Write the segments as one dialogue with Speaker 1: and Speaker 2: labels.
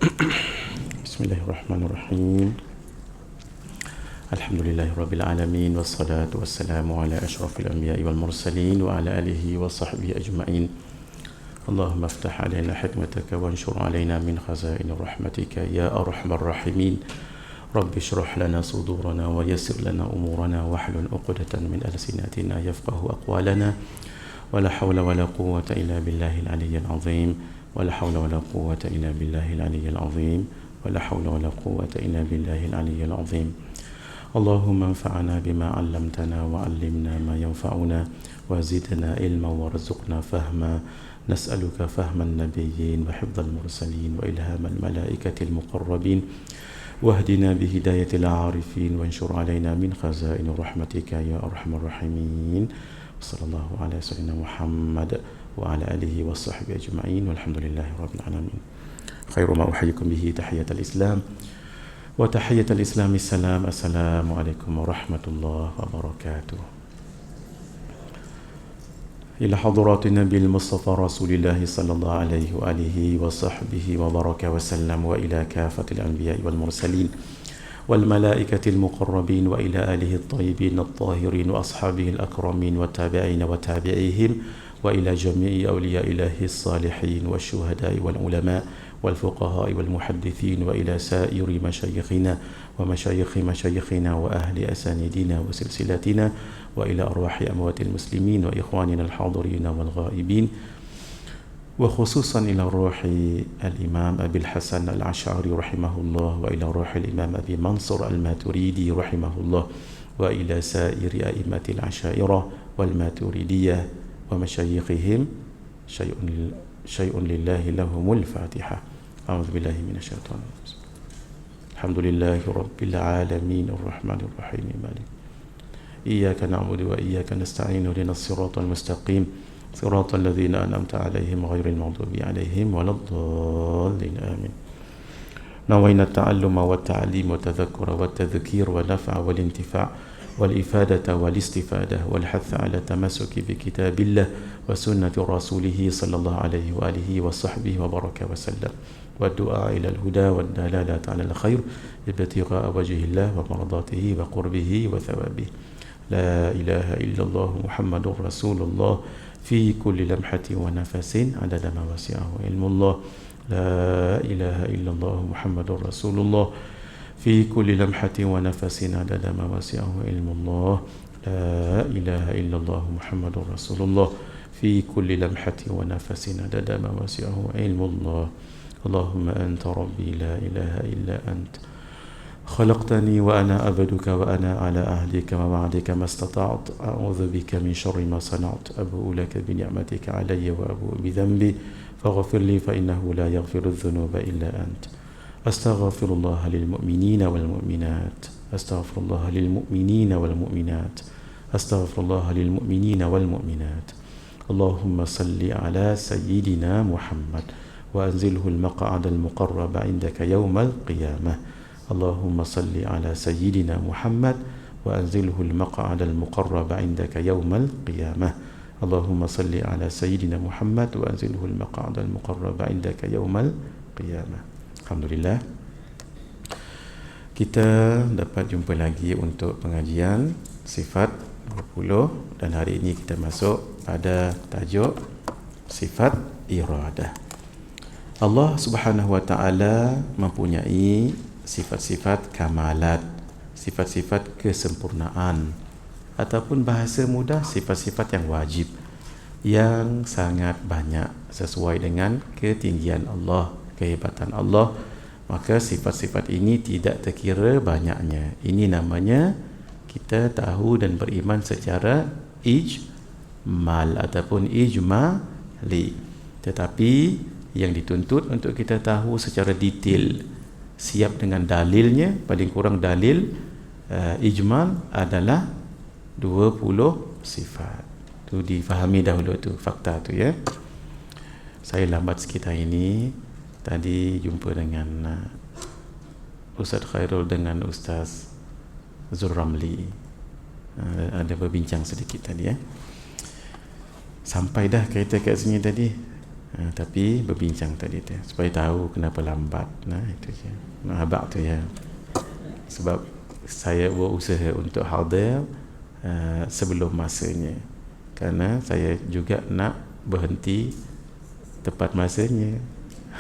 Speaker 1: Bismillahirrahmanirrahim. Alhamdulillahirabbil alamin wassalatu wassalamu ala asyrafil anbiya'i wal mursalin wa ala alihi wa sahbihi ajma'in. Allahumma iftah alaina hikmataka wanshur alaina min khazaini rahmatika ya arhamar rahimin. Rabbi shrah lana sudurana wa yassir lana umurana wahlul 'uqdatan min alsinatina yafqahu aqwalana. Wala hawla wala quwwata illa billahil aliyyil azim. Wala hawla wala quwwata illa billahil aliyyil azim. Wala hawla wala quwwata illa billahil aliyyil azim. Allahumma anfa'na bima 'allamtana wa 'allimna ma yanfa'una wa zidna ilman warzuqna fahma. Nas'aluka fahman nabiyyin wa hifdzal mursalin wa ilhamal malaikatil muqarrabin. Wahdina bihidayatil 'arifin wanshur 'alaina min khazaini rahmatika ya arhamar rahimin. Sallallahu ala sayyidina Muhammad wa ala alihi wa sahbihi ajma'in walhamdulillahi rabbil alamin. Khairu ma uhayyikum bihi tahiyatul Islam wa tahiyatul Islam assalam. Assalamualaikum warahmatullahi wabarakatuh. Ila hadratin Nabil Mustafa Rasulillah sallallahu alaihi wa alihi wa sahbihi wa baraka wa sallam wa ila kafatil anbiya'i wal mursalin wal malaikatil muqarrabin wa ila alihi at-tayyibin at-tahirin wa ashabihi al-akramin wa tabi'in wa tabi'ihim wa ila jami'i awliya'illahi as-salihin wa syuhada'i wal ulama wal fuqaha'i wal muhaddithin wa ila sa'iri masyayikhina wa masyayikhi masyayikhina wa ahli asanidina wa silsilatina wa ila arwahi amwatil muslimin wa ikhwanina al-hadirin wal ghaibin wa khususan ila ruhi al-imam Abil Hasan al-Ash'ari rahimahullah wa ila ruhi al-imam Abi Mansur al-Maturidi rahimahullah wa ila sa'iri a'immatil asyairah wal maturidiyah wa masyayikhihim syai'un lillahi lahumul fatihah. A'udzu billahi minasyaitonir rajim. Alhamdulillahi rabbil alamin arrahmanir rahim malik iyyaka na'budu wa iyyaka nasta'in ihdinas siratal mustaqim siratal ladzina an'amta 'alaihim ghairil maghdubi 'alaihim waladdallin amin. Nawayna ta'alluma wa ta'lim wa tadhakkura wa tadhkir wa naf'a wal intifa' wal ifadata wal istifadah wal hatha 'ala tamassuki bi kitabillah wa sunnati rasulih sallallahu alaihi wa alihi wa sahbihi wa baraka wa sallam wa du'a ila al huda wa dalalata 'ala al khair ibtigha'a wajhillah wa mardatihi wa qurbihi wa thawabihi. La ilaha illallah Muhammadur Rasulullah fi kulli lamhatin wa nafasin adada ma wasi'ahu ilmullah. La ilaha illallah Muhammadur Rasulullah fi kulli lamhatin wa nafasin adada ma wasi'ahu ilmullah. La ilaha illallah Muhammadur Rasulullah fi kulli lamhatin wa nafasin adada ma wasi'ahu ilmullah. Allahumma anta rabbi la ilaha illa anta خلقتني وأنا أبدك وأنا على أهلك ووعدك ما استطعت أعوذ بك من شر ما صنعت أبوء لك بنعمتك علي وأبوء بذنبي فاغفر لي فإنه لا يغفر الذنوب إلا أنت. أستغفر الله للمؤمنين والمؤمنات أستغفر الله للمؤمنين والمؤمنات أستغفر الله للمؤمنين والمؤمنات. اللهم صل على سيدنا محمد وأنزله المقعد المقرب عندك يوم القيامة. اللهم صل على سيدنا محمد وأنزله المقعد المقرب عندك يوم القيامة. اللهم صل على سيدنا محمد وأنزله المقعد المقرب عندك يوم القيامة. Alhamdulillah, kita dapat jumpa lagi untuk pengajian sifat 20 dan hari ini kita masuk pada tajuk sifat iradah. Allah Subhanahu wa taala mempunyai sifat-sifat kamalat, sifat-sifat kesempurnaan, ataupun bahasa mudah sifat-sifat yang wajib, yang sangat banyak sesuai dengan ketinggian Allah, kehebatan Allah. Maka sifat-sifat ini tidak terkira banyaknya. Ini namanya kita tahu dan beriman secara ijmal ataupun ijmali. Tetapi yang dituntut untuk kita tahu secara detail, siap dengan dalilnya, paling kurang dalil ijmal adalah 20 sifat. Tu difahami dahulu tu fakta tu ya. Saya lambat sikit hari ini. Tadi jumpa dengan Ustaz Khairul dengan Ustaz Zurramli. Ada berbincang sedikit tadi ya. Sampai dah kereta kat sini tadi. Tapi berbincang tadi tu supaya tahu kenapa lambat. Itu je. Abang tu ya. Sebab saya berusaha untuk hadir sebelum masanya. Kerana saya juga nak berhenti tepat masanya.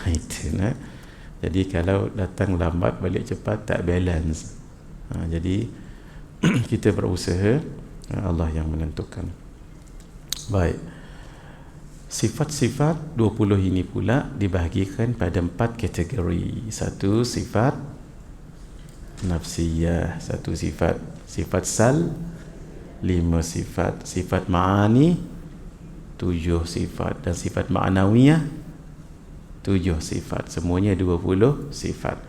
Speaker 1: Itu nak. Jadi kalau datang lambat balik cepat tak balance. Jadi kita berusaha, Allah yang menentukan. Baik. Sifat-sifat 20 ini pula dibahagikan pada 4 kategori. Satu sifat nafsiyah, satu sifat sal, 5 sifat sifat ma'ani, 7 sifat, dan sifat ma'nawiyah 7 sifat. Semuanya 20 sifat.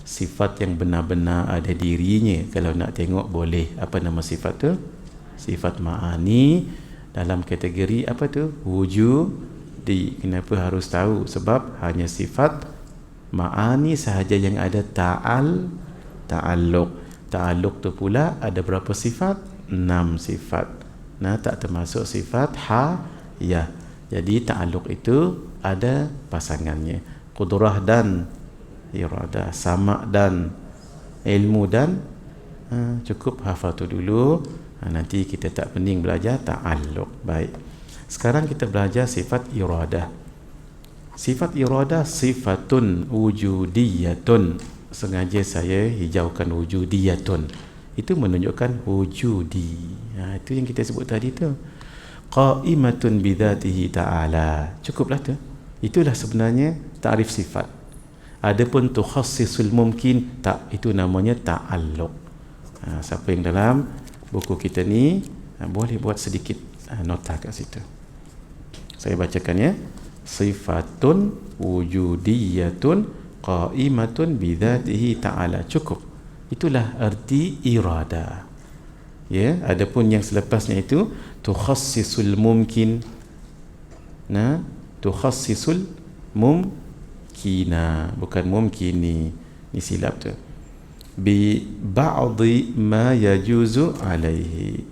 Speaker 1: Sifat yang benar-benar ada dirinya. Kalau nak tengok boleh. Apa nama sifat tu? Sifat ma'ani dalam kategori apa tu? Wujudi. Kenapa harus tahu? Sebab hanya sifat ma'ani sahaja yang ada ta'alluq. Ta'alluq tu pula ada berapa sifat? 6 sifat. Tak termasuk sifat ya. Jadi ta'alluq itu ada pasangannya. Qudrah dan iradah, sama' dan ilmu dan cukup hafal tu dulu. Nanti kita tak pening belajar ta'alluq. Baik. Sekarang kita belajar sifat iradah. Sifat iradah sifatun wujudiyatun. Sengaja saya hijaukan wujudiyatun. Itu menunjukkan wujudi. Itu yang kita sebut tadi tu. Qa'imatun bidzatihi ta'ala. Cukuplah tu. Itulah sebenarnya ta'rif sifat. Adapun tukhassisul mumkin, tak, itu namanya ta'alluq. Siapa yang dalam buku kita ni boleh buat sedikit nota kat situ. Saya bacakan ya. Sifatun wujudiyatun qa'imatun bidzatihi ta'ala. Cukup. Itulah arti irada. Ya, adapun yang selepasnya itu tukhassisul mumkin. Tukhassisul mumkina, bukan mumkini. Ni silap tu. Bi ba'dhi ma yajuzu alaihi.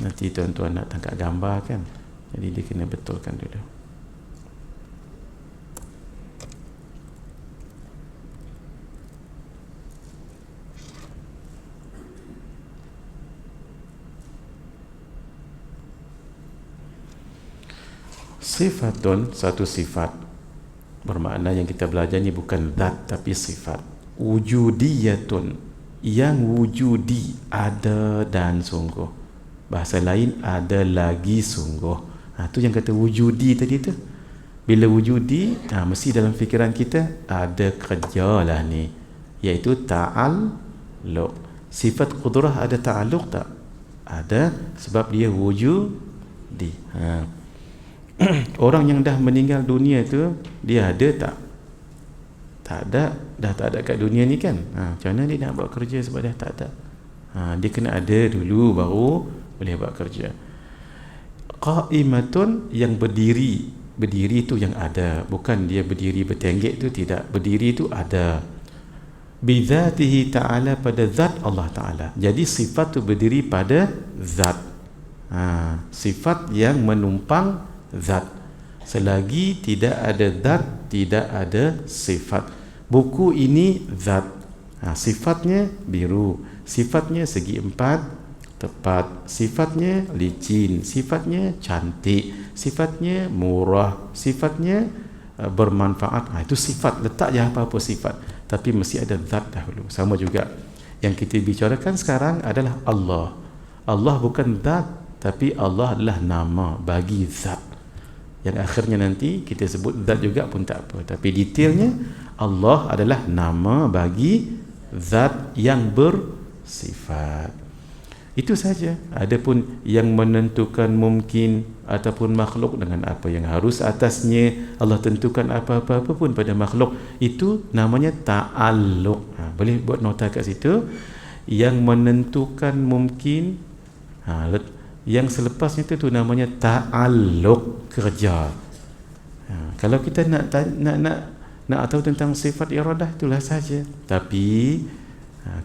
Speaker 1: Nanti tuan-tuan nak tangkap gambar kan, jadi dia kena betulkan dulu. Sifatun, satu sifat, bermakna yang kita belajar ni bukan zat tapi sifat. Wujudiyatun, yang wujudi, ada dan sungguh. Bahasa lain, ada lagi sungguh. Tu yang kata wujudi tadi tu. Bila wujudi, mesti dalam fikiran kita ada kerja lah ni, iaitu ta'alluq. Sifat qudrah ada ta'alluq tak? Ada, sebab dia wujudi. Orang yang dah meninggal dunia tu, dia ada tak? Tak ada. Dah tak ada kat dunia ni kan. Macam mana dia nak buat kerja sebab dah tak ada? Dia kena ada dulu baru boleh buat kerja. Qa'imatun, yang berdiri. Berdiri tu yang ada, bukan dia berdiri bertenggek tu, tidak. Berdiri tu ada. Bidzatihi ta'ala, pada zat Allah Ta'ala. Jadi sifat tu berdiri pada zat. Sifat yang menumpang zat. Selagi tidak ada zat, tidak ada sifat. Buku ini zat. Sifatnya biru, sifatnya segi empat tepat, sifatnya licin, sifatnya cantik, sifatnya murah, sifatnya bermanfaat. Itu sifat. Letak je apa-apa sifat, tapi mesti ada zat dahulu. Sama juga yang kita bicarakan sekarang adalah Allah. Allah bukan zat, tapi Allah adalah nama bagi zat. Yang akhirnya nanti kita sebut zat juga pun tak apa, tapi detailnya Allah adalah nama bagi zat yang bersifat. Itu saja. Adapun yang menentukan mungkin ataupun makhluk dengan apa yang harus atasnya, Allah tentukan apa-apa pun pada makhluk, itu namanya ta'alluq. Boleh buat nota kat situ. Yang menentukan mungkin, yang selepasnya itu namanya ta'alluq, kerja. Kalau kita nak tahu tentang sifat iradah, itulah saja. Tapi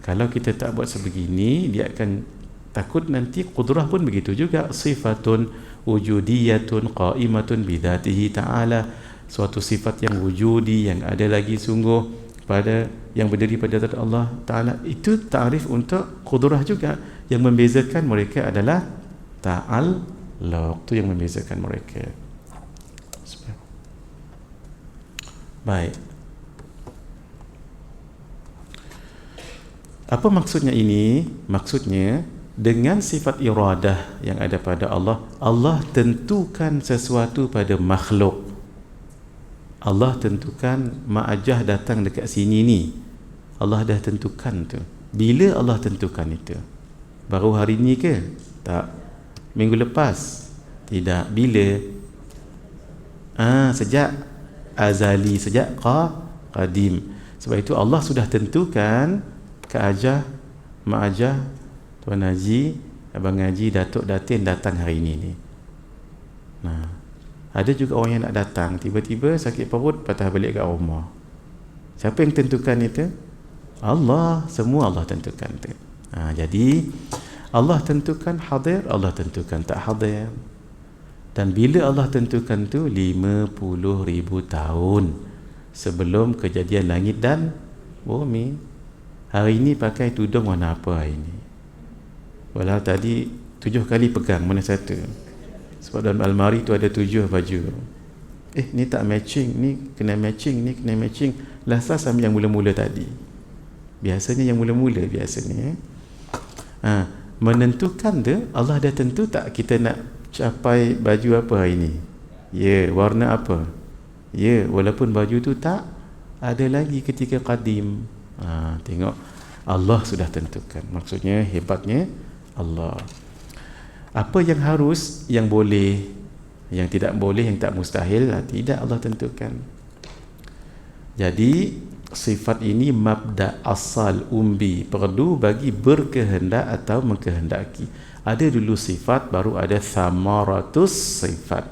Speaker 1: kalau kita tak buat sebegini, dia akan takut nanti qudrah pun begitu juga. Sifatun wujudiyatun qa'imatun bidzatihi ta'ala. suatu sifat yang wujudi, yang ada lagi sungguh pada yang berdiri pada zat Allah Ta'ala. Itu ta'rif untuk qudrah juga. Yang membezakan mereka adalah ta'alluq. Itu yang membezakan mereka. Baik. Apa maksudnya ini? Maksudnya dengan sifat iradah yang ada pada Allah, Allah tentukan sesuatu pada makhluk. Allah tentukan ma'ajah datang dekat sini ni. Allah dah tentukan tu. Bila Allah tentukan itu? Baru hari ni ke? Tak. Minggu lepas? Tidak. Bila? Sejak azali, sejak qadim. Sebab itu Allah sudah tentukan Kak Ajah, Mak Ajah, Tuan Haji, Abang Haji, Datuk Datin datang hari ini ni. Nah, ada juga orang yang nak datang, tiba-tiba sakit perut, patah balik kat rumah. Siapa yang tentukan itu? Allah. Semua Allah tentukan tu. Jadi Allah tentukan hadir, Allah tentukan tak hadir. Dan bila Allah tentukan tu 50,000 tahun sebelum kejadian langit dan bumi. Hari ini pakai tudung warna apa hari ini? Walau tadi 7 kali pegang, mana satu? Sebab dalam almari tu ada 7 baju. Ni tak matching, ni kena matching, ni kena matching. Lasas ambil yang mula-mula tadi. Biasanya yang mula-mula biasanya. Menentukan tu, Allah dah tentu tak kita nak capai baju apa hari ini? Ya, warna apa? Ya, walaupun baju tu tak ada lagi ketika qadim. Tengok, Allah sudah tentukan. Maksudnya hebatnya Allah. Apa yang harus, yang boleh, yang tidak boleh, yang tak mustahil, tidak Allah tentukan. Jadi sifat ini mabda asal umbi, perlu bagi berkehendak atau mengkehendaki. Ada dulu sifat, baru ada thamaratus sifat.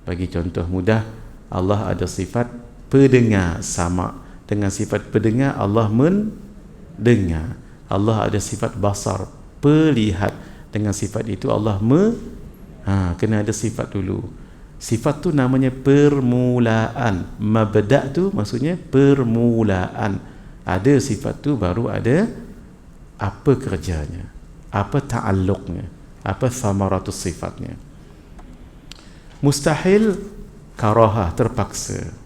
Speaker 1: Bagi contoh mudah, Allah ada sifat pendengar, sama. Dengan sifat pendengar Allah mendengar. Allah ada sifat basar, pelihat. Dengan sifat itu Allah kena ada sifat dulu. Sifat tu namanya permulaan. Mabda' tu maksudnya permulaan. Ada sifat tu baru ada apa kerjanya, apa ta'alluqnya, apa samaratus sifatnya. Mustahil, karahah, terpaksa.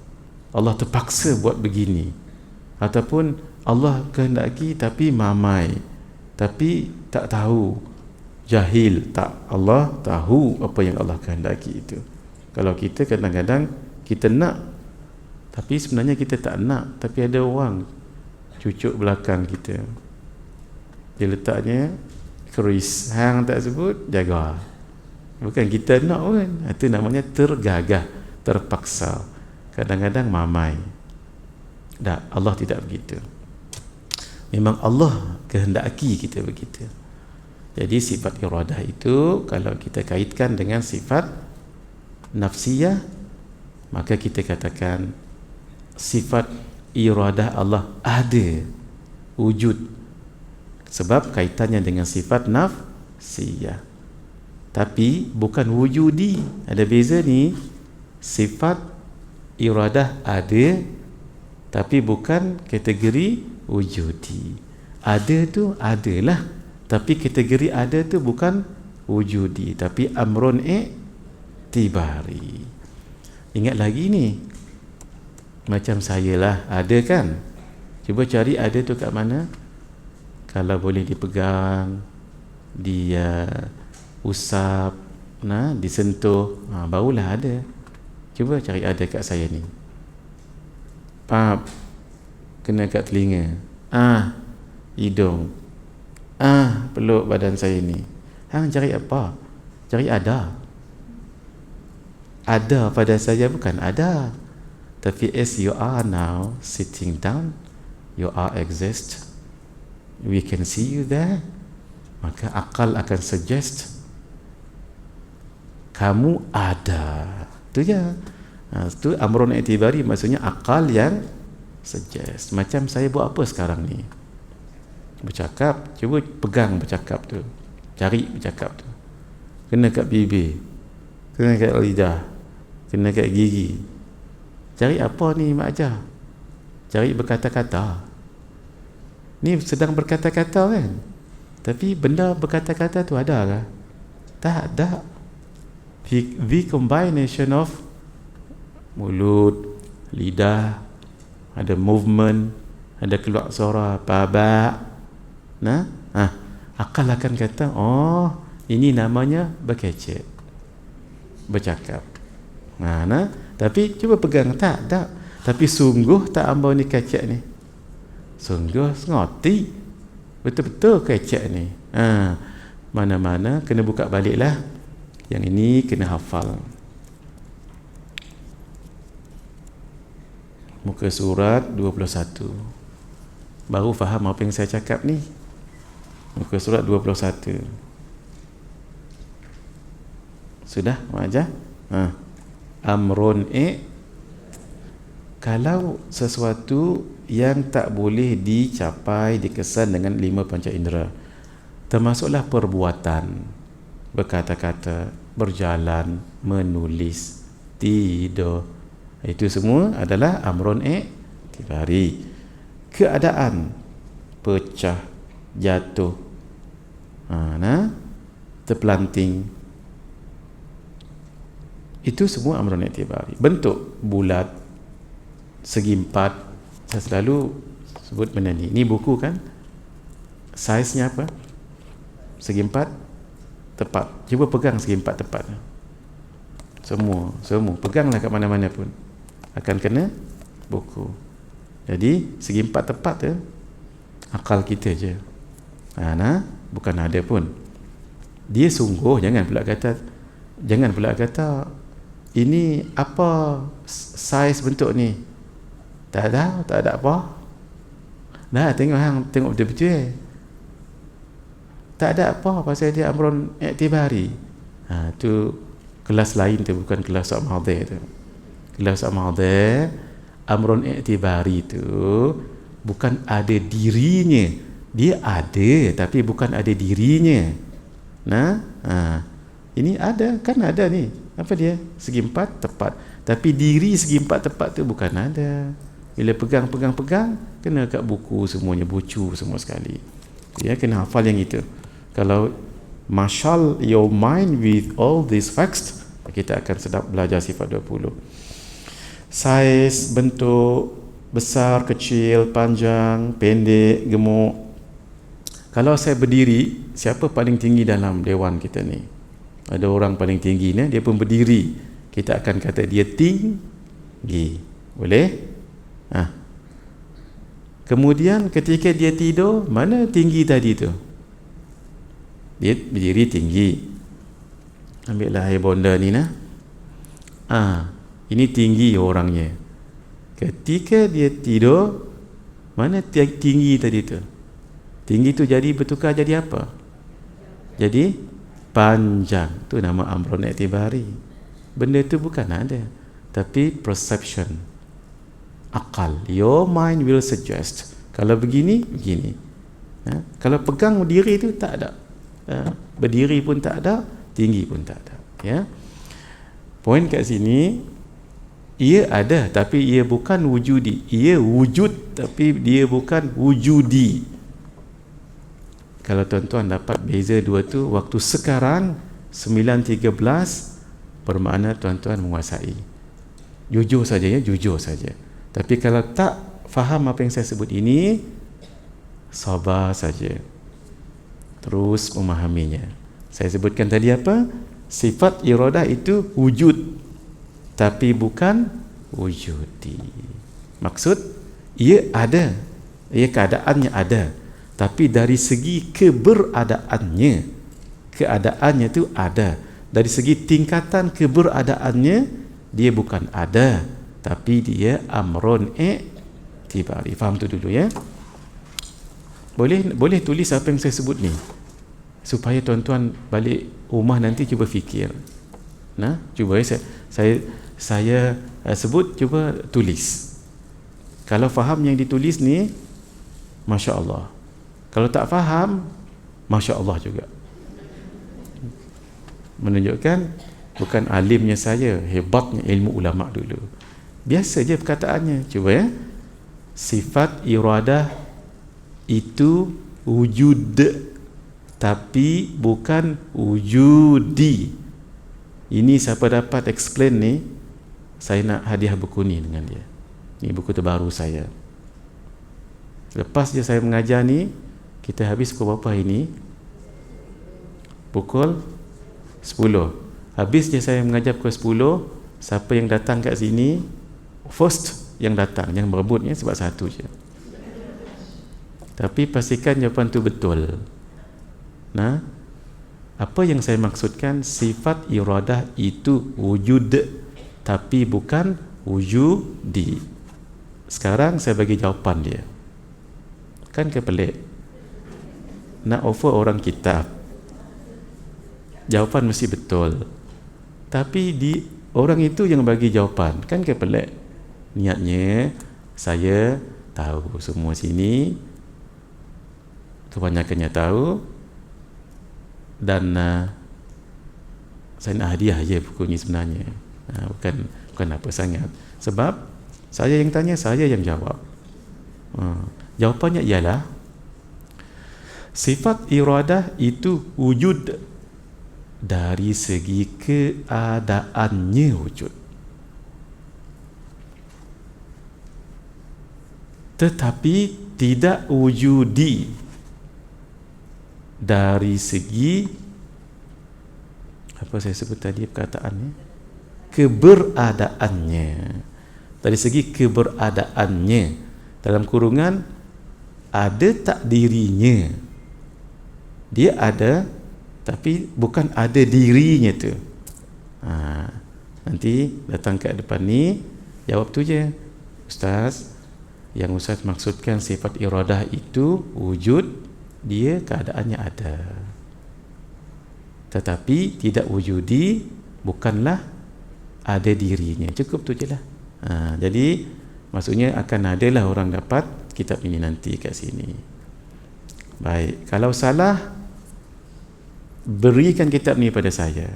Speaker 1: Allah terpaksa buat begini. Ataupun Allah kehendaki tapi mamai, tapi tak tahu, jahil. Tak, Allah tahu apa yang Allah kehendaki itu. Kalau kita kadang-kadang kita nak, tapi sebenarnya kita tak nak, tapi ada orang cucuk belakang kita, dia letaknya keris, hang tak sebut, jaga. Bukan kita nak pun. Itu namanya tergagah, terpaksa. Kadang-kadang mamai. Tak, Allah tidak begitu. Memang Allah kehendaki kita begitu. Jadi sifat iradah itu kalau kita kaitkan dengan sifat nafsiyah, maka kita katakan sifat iradah Allah ada, wujud. Sebab kaitannya dengan sifat nafsiyah. Tapi bukan wujudi. Ada beza ni. Sifat iradah ada, tapi bukan kategori wujudi. Ada tu adalah, tapi kategori ada tu bukan wujudi, tapi amrun i'tibari. Ingat lagi ni, macam saya lah, ada kan? Cuba cari ada tu kat mana. Kalau boleh dipegang, dia usap, disentuh, barulah ada. Cuba cari ada kat saya ni. Pap, kena kat telinga, hidung, peluk badan saya ni. Hang cari apa? Cari ada. Ada pada saya bukan ada. Tapi as you are now sitting down, you are exist, we can see you there. Maka akal akan suggest kamu ada. Itu je. Itu amrun i'tibari, maksudnya akal yang suggest. Macam saya buat apa sekarang ni? Bercakap. Cuba pegang bercakap tu, cari bercakap tu. Kena kat bibir, kena kat lidah, kena kat gigi, Cari apa ni Mak Ajar? Cari berkata-kata. Ni sedang berkata-kata kan? Tapi benda berkata-kata tu ada ke? Tak ada. The combination of mulut, lidah, ada movement, ada keluar suara babak. Nah, akal akan kata, oh, ini namanya berkecek, bercakap. Nah, tapi cuba pegang, tak. Tapi sungguh tak ambau ni kecek ni. Sungguh ngoti. Betul-betul kecek ni. Mana-mana kena buka baliklah. Yang ini kena hafal. Muka surat 21. Baru faham apa yang saya cakap ni. Muka surat 21. Sudah, Mak Ajar? Amrun kalau sesuatu yang tak boleh dicapai, dikesan dengan 5 panca indera, termasuklah perbuatan, berkata-kata, berjalan, menulis, tidur, itu semua adalah amrun i'tibari. Keadaan pecah, jatuh, terpelanting, itu semua amrun i'tibari. Bentuk bulat, segi empat, saya selalu sebut benda ni. Ni buku kan, saiznya apa? Segi empat tepat. Cuba pegang segi empat tepat. Semua peganglah kat mana-mana pun akan kena buku. Jadi segi empat tepat tu akal kita je. Bukan ada pun. Dia sungguh, jangan pula kata ini apa saiz bentuk ni. Tak ada apa. Dah tengok betul-betul. Tak ada apa pasal dia amrun i'tibari. Tu kelas lain tu, bukan kelas Sa'madir tu. Kelas Sa'madir, amrun i'tibari tu bukan ada dirinya. Dia ada tapi bukan ada dirinya. Ini ada, kan ada ni. Apa dia? Segi empat tepat. Tapi diri segi empat tepat tu bukan ada. Bila pegang, kena kat buku semuanya, bucu semua sekali. Ya, kena hafal yang itu. Kalau marshal your mind with all these facts, kita akan sedap belajar sifat 20. Saiz, bentuk, besar, kecil, panjang, pendek, gemuk. Kalau saya berdiri, siapa paling tinggi dalam dewan kita ni? Ada orang paling tinggi ni, dia pun berdiri. Kita akan kata dia tinggi. Boleh? Kemudian ketika dia tidur, mana tinggi tadi tu? Dia berdiri tinggi. Ambillah air bonda ni nah. Ini tinggi orangnya. Ketika dia tidur, mana tinggi tadi tu? Tinggi tu jadi bertukar jadi apa? Jadi panjang. Tu nama amrun i'tibari. Benda tu bukan ada, tapi perception. Akal, your mind will suggest. Kalau begini. Kalau pegang diri tu tak ada. Berdiri pun tak ada, tinggi pun tak ada. Ya. Poin kat sini, ia ada tapi ia bukan wujudi. Ia wujud tapi dia bukan wujudi. Kalau tuan-tuan dapat beza dua tu, waktu sekarang 9.13 bermakna tuan-tuan menguasai. Jujur saja ya, jujur saja. Tapi kalau tak faham apa yang saya sebut ini, sabar saja. Terus memahaminya. Saya sebutkan tadi apa? Sifat iradah itu wujud tapi bukan wujudi. Maksud, ia ada. Ia keadaannya ada. Tapi dari segi keberadaannya, keadaannya itu ada. Dari segi tingkatan keberadaannya, dia bukan ada, tapi dia amrun i'tibari. Faham tu dulu ya. Boleh tulis apa yang saya sebut ni, supaya tuan-tuan balik rumah nanti cuba fikir. Cuba ya, saya sebut, cuba tulis. Kalau faham yang ditulis ni, Masya Allah. Kalau tak faham, Masya Allah juga. Menunjukkan bukan alimnya saya, hebatnya ilmu ulama dulu. Biasa je perkataannya. Cuba ya. Sifat iradah itu wujud, tapi bukan wujudi. Ini siapa dapat explain ni, saya nak hadiah buku ni dengan dia. Ni buku terbaru saya. Lepas je saya mengajar ni, kita habis pukul berapa hari ni? Pukul 10. Habis je saya mengajar pukul 10, siapa yang datang kat sini, first yang datang, jangan berebutnya sebab satu je. Tapi pastikan jawapan tu betul. Nah, apa yang saya maksudkan, sifat iradah itu wujud, tapi bukan wujudi. Sekarang saya bagi jawapan dia. Kan kepelik. Nak offer orang kitab, jawapan mesti betul. Tapi orang itu yang bagi jawapan, kan kepelik. Niatnya saya tahu semua sini, kebanyakannya tahu, dan saya nak hadiah je buku ni sebenarnya. Bukan apa sangat. Sebab saya yang tanya, saya yang jawab. Jawapannya ialah sifat iradah itu wujud dari segi keadaannya wujud, tetapi tidak wujudi dari segi apa saya sebut tadi perkataannya, keberadaannya. Dari segi keberadaannya, dalam kurungan ada tak dirinya, dia ada tapi bukan ada dirinya tu. Nanti datang ke depan ni, jawab tu je, Ustaz. Yang Ustaz maksudkan sifat iradah itu wujud, dia keadaannya ada, tetapi tidak wujudi, bukanlah ada dirinya. Cukup tu je lah. Jadi maksudnya akan adalah orang dapat kitab ini nanti kat sini. Baik, kalau salah, berikan kitab ni pada saya,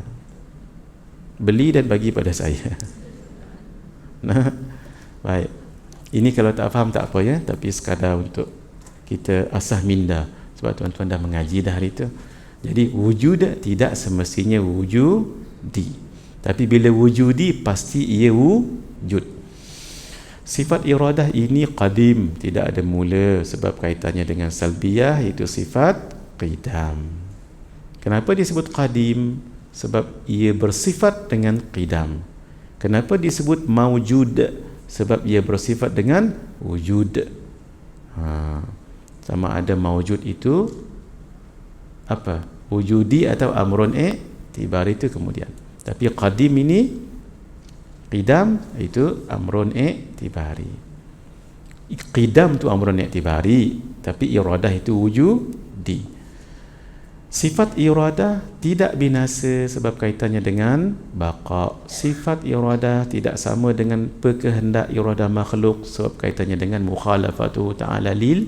Speaker 1: beli dan bagi pada saya. Nah, baik. Ini kalau tak faham tak apa ya, tapi sekadar untuk kita asah minda, sebab tuan-tuan dah mengaji dah hari itu. Jadi wujud tidak semestinya wujudi, tapi bila wujudi pasti ia wujud. Sifat iradah ini qadim, tidak ada mula, sebab kaitannya dengan salbiyah, iaitu sifat qidam. Kenapa disebut qadim? Sebab ia bersifat dengan qidam. Kenapa disebut maujud? Sebab ia bersifat dengan wujud. Sama ada maujud itu apa? Wujudi atau amrun i'tibari itu kemudian. Tapi qadim ini, qidam itu amrun i'tibari. Qidam itu amrun i'tibari, tapi iradah itu wujudi. Sifat iradah tidak binasa sebab kaitannya dengan baqa. Sifat iradah tidak sama dengan berkehendak iradah makhluk sebab kaitannya dengan mukhalafatu ta'ala lil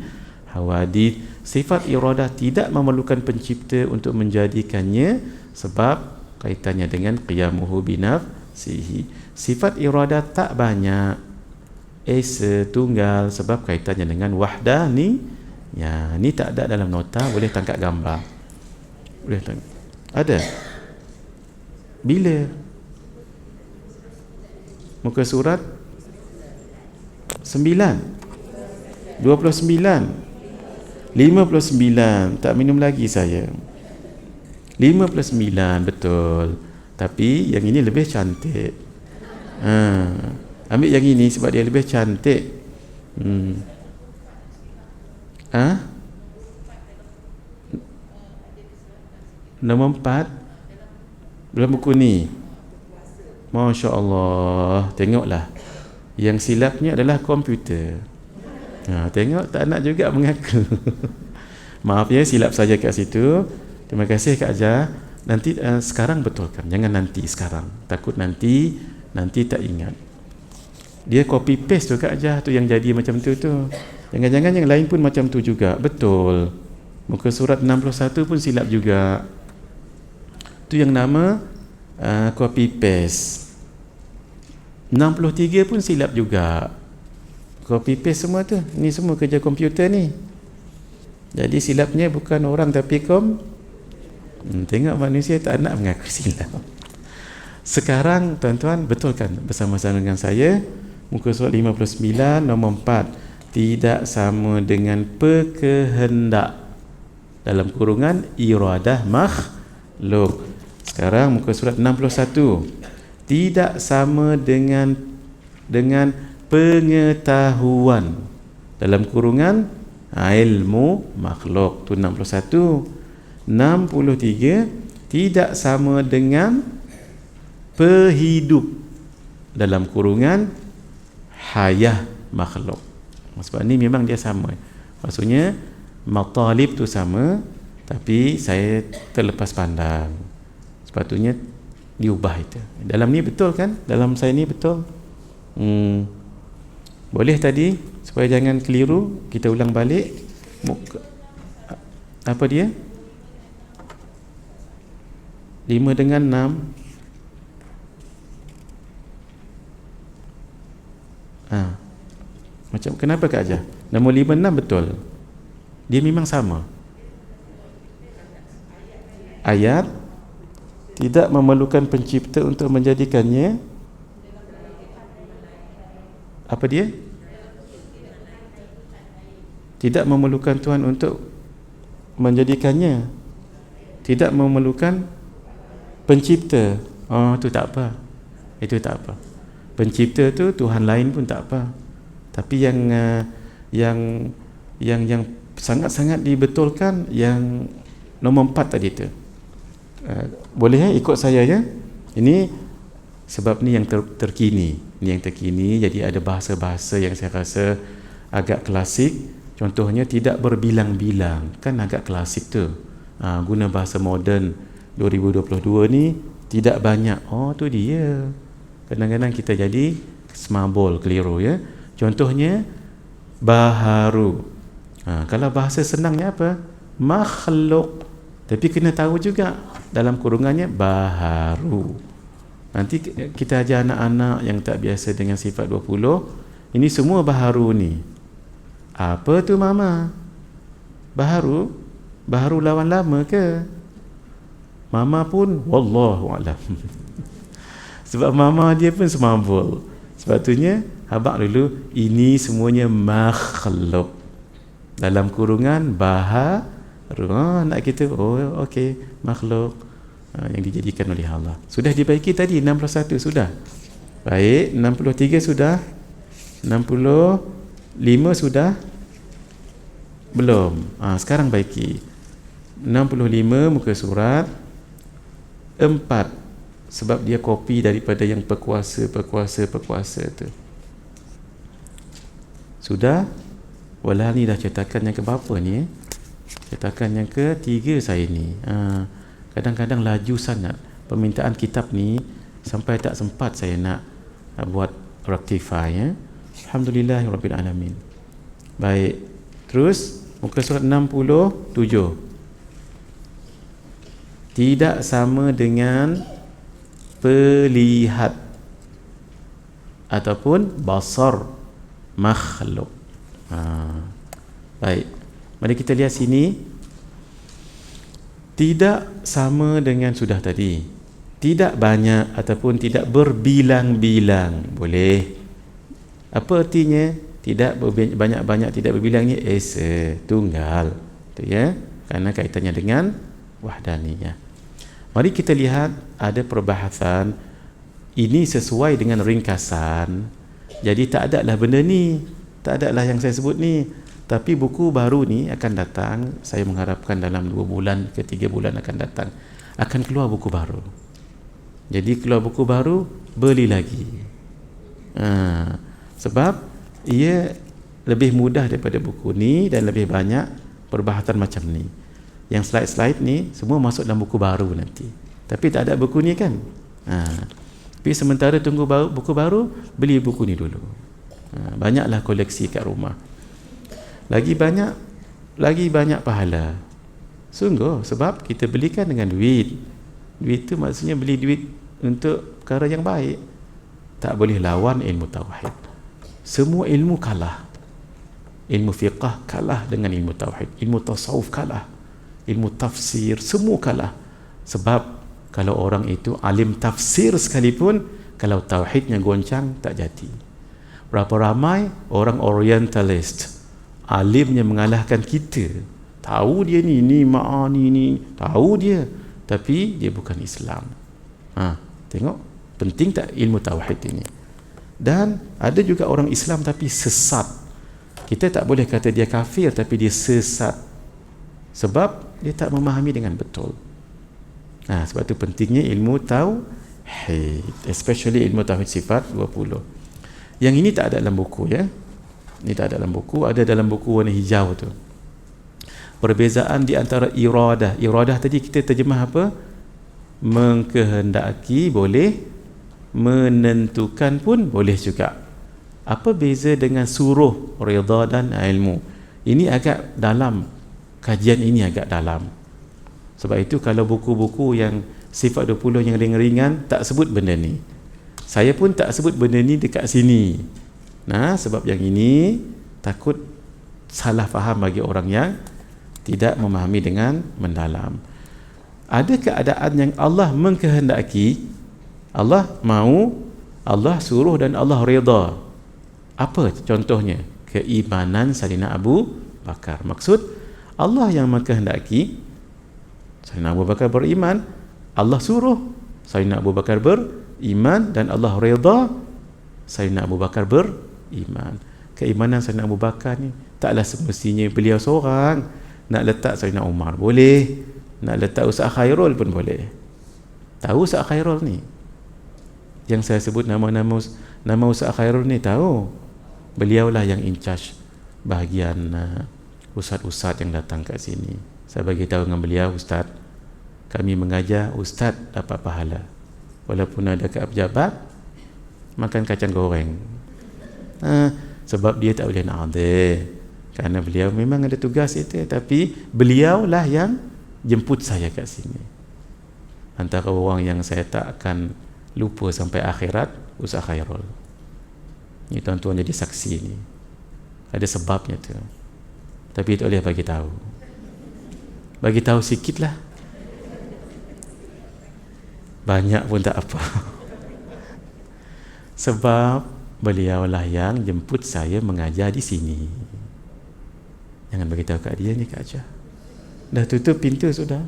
Speaker 1: hawadith. Sifat iradah tidak memerlukan pencipta untuk menjadikannya sebab kaitannya dengan qiyamuhu binafsihi. Sifat iradah tak banyak, esa, tunggal, sebab kaitannya dengan wahdani. Ya, ni tak ada dalam nota, boleh tangkap gambar. Boleh tangkap. Ada. Bila? Muka surat 9, 29, 59. Tak minum lagi saya. 59 betul. Tapi yang ini lebih cantik. Ambil yang ini sebab dia lebih cantik. Nombor 4 dalam buku ni. Masya Allah. Tengoklah, yang silapnya adalah komputer. Tengok, tak nak juga mengaku. Maaf ya, silap saja kat situ. Terima kasih Kak Ajar. Nanti sekarang betulkan, jangan nanti, sekarang. Takut nanti tak ingat. Dia copy paste tu Kak Ajar, tu yang jadi macam tu. Jangan-jangan yang lain pun macam tu juga. Betul. Muka surat 61 pun silap juga. Tu yang nama copy paste. 63 pun silap juga. Copy paste semua tu. Ni semua kerja komputer ni. Jadi silapnya bukan orang tapi tengok manusia tak nak mengaku silap. Sekarang tuan-tuan betulkan bersama-sama dengan saya muka surat 59 nombor 4. Tidak sama dengan pekehendak dalam kurungan iradah makhluk. Sekarang muka surat 61. Tidak sama dengan pengetahuan dalam kurungan ilmu makhluk. Tu 61. 63. Tidak sama dengan pehidup dalam kurungan hayah makhluk. Sebab ni memang dia sama. Maksudnya matalib tu sama, tapi saya terlepas pandang. Sepatutnya diubah itu. Dalam ni betul kan? Dalam saya ni betul. Boleh tadi supaya jangan keliru, kita ulang balik. Apa dia? 5 dengan 6. Macam kenapa Kak Ajah? Nombor 5 6 betul. Dia memang sama. Ayat tidak memerlukan pencipta untuk menjadikannya. Apa dia? Tidak memerlukan Tuhan untuk menjadikannya. Tidak memerlukan pencipta. Oh, tu tak apa. Itu tak apa. Pencipta tu Tuhan lain pun tak apa. Tapi yang sangat-sangat dibetulkan yang nombor 4 tadi tu. Boleh ikut saya ya. Ini sebab ni yang terkini. Ni yang terkini, jadi ada bahasa-bahasa yang saya rasa agak klasik. Contohnya tidak berbilang-bilang, kan agak klasik tu. Guna bahasa moden 2022 ni tidak banyak. Oh tu dia. Kadang-kadang kita jadi semabol, keliru ya. Contohnya baharu. Kalau bahasa senangnya apa? Makhluk. Tapi kena tahu juga dalam kurungannya baharu. Nanti kita ajar anak-anak yang tak biasa dengan sifat 20. Ini semua baharu ni. Apa tu mama? Baharu? Baharu lawan lama ke? Mama pun wallahu alam. Sebab mama dia pun semabul. Sepatutnya habaq dulu ini semuanya makhluk. Dalam kurungan baharu. Nak kita okey, makhluk yang dijadikan oleh Allah. Sudah dibaiki tadi 61 sudah. Baik, 63 sudah. 65 sudah. Belum. Sekarang baiki. 65 muka surat 4. Sebab dia kopi daripada yang berkuasa tu. Sudah? Walau ni dah cetakan yang ke berapa ni? Cetakan yang ke-3 saya ni. Kadang-kadang laju sangat permintaan kitab ni sampai tak sempat saya nak buat rectify ya. Alhamdulillahirabbil alamin. Baik. Terus muka surat 67. Tidak sama dengan pelihat ataupun basar makhluk. Baik. Mari kita lihat sini. Tidak sama dengan sudah tadi. Tidak banyak ataupun tidak berbilang-bilang. Boleh. Apa artinya? Tidak banyak-banyak, tidak berbilangnya esa, tunggal. Itu ya. Karena kaitannya dengan wahdaniyah. Mari kita lihat ada perbahasan. Ini sesuai dengan ringkasan. Jadi tak ada lah benda ni. Tak ada lah yang saya sebut ni. Tapi buku baru ni akan datang. Saya mengharapkan dalam 2 bulan ke 3 bulan akan datang. Akan keluar buku baru. Jadi keluar buku baru, beli lagi. Sebab ia lebih mudah daripada buku ni dan lebih banyak perbahasan macam ni. Yang slide-slide ni semua masuk dalam buku baru nanti. Tapi tak ada buku ni kan. Tapi sementara tunggu buku baru, beli buku ni dulu. Banyaklah koleksi kat rumah. Lagi banyak pahala. Sungguh, sebab kita belikan dengan duit. Duit tu maksudnya beli duit untuk perkara yang baik. tak boleh lawan ilmu tauhid. Semua ilmu kalah. Ilmu fiqah kalah dengan ilmu tauhid, ilmu tasawuf kalah, ilmu tafsir semua kalah. Sebab kalau orang itu alim tafsir sekalipun, kalau tauhidnya goncang tak jadi. Berapa ramai orang orientalist alimnya mengalahkan kita, tahu dia ni ma'ani ni, tahu dia, tapi dia bukan Islam. Tengok penting tak ilmu tauhid ini. Dan ada juga orang Islam tapi sesat. Kita tak boleh kata dia kafir, tapi dia sesat sebab dia tak memahami dengan betul. Sebab tu pentingnya ilmu tauhid, especially ilmu tauhid sifat 20. Yang ini tak ada dalam buku ya. Ini tak ada dalam buku, ada dalam buku warna hijau tu. Perbezaan di antara iradah. Iradah tadi kita terjemah apa? Mengkehendaki boleh, menentukan pun boleh juga. Apa beza dengan suruh, redha dan ilmu? Ini agak dalam, kajian ini agak dalam. Sebab itu kalau buku-buku yang sifat 20 yang ringan-ringan tak sebut benda ni. Saya pun tak sebut benda ni dekat sini. Sebab yang ini takut salah faham bagi orang yang tidak memahami dengan mendalam. Ada keadaan yang Allah mengkehendaki, Allah mahu, Allah suruh dan Allah redha. Apa contohnya? Keimanan Sayyidina Abu Bakar. Maksud Allah yang mengkehendaki Sayyidina Abu Bakar beriman, Allah suruh Sayyidina Abu Bakar beriman, dan Allah redha Sayyidina Abu Bakar beriman. Keimanan Sayyidina Abu Bakar ni taklah semestinya beliau seorang. Nak letak Sayyidina Umar boleh, nak letak Ustaz Khairul pun boleh. Tahu Ustaz Khairul ni? Yang saya sebut nama Ustaz Khairul ni tahu? Beliaulah yang in charge bahagian ustaz-ustaz yang datang kat sini. Saya bagi tahu dengan beliau, ustaz, kami mengajar, ustaz dapat pahala. Walaupun ada kat pejabat makan kacang goreng. Sebab dia tak boleh nak ada. Kerana beliau memang ada tugas itu, tapi beliaulah yang jemput saya kat sini. Antara orang yang saya tak akan lupa sampai akhirat, Ustaz Khairul. Ni tuan-tuan jadi saksi ni. Ada sebabnya tu. Tapi tak boleh bagi tahu. Bagi tahu sikitlah. Banyak pun tak apa. Sebab beliaulah yang jemput saya mengajar di sini. Jangan bagi tahu kat dia ni Kak Aja. Dah tutup pintu sudah.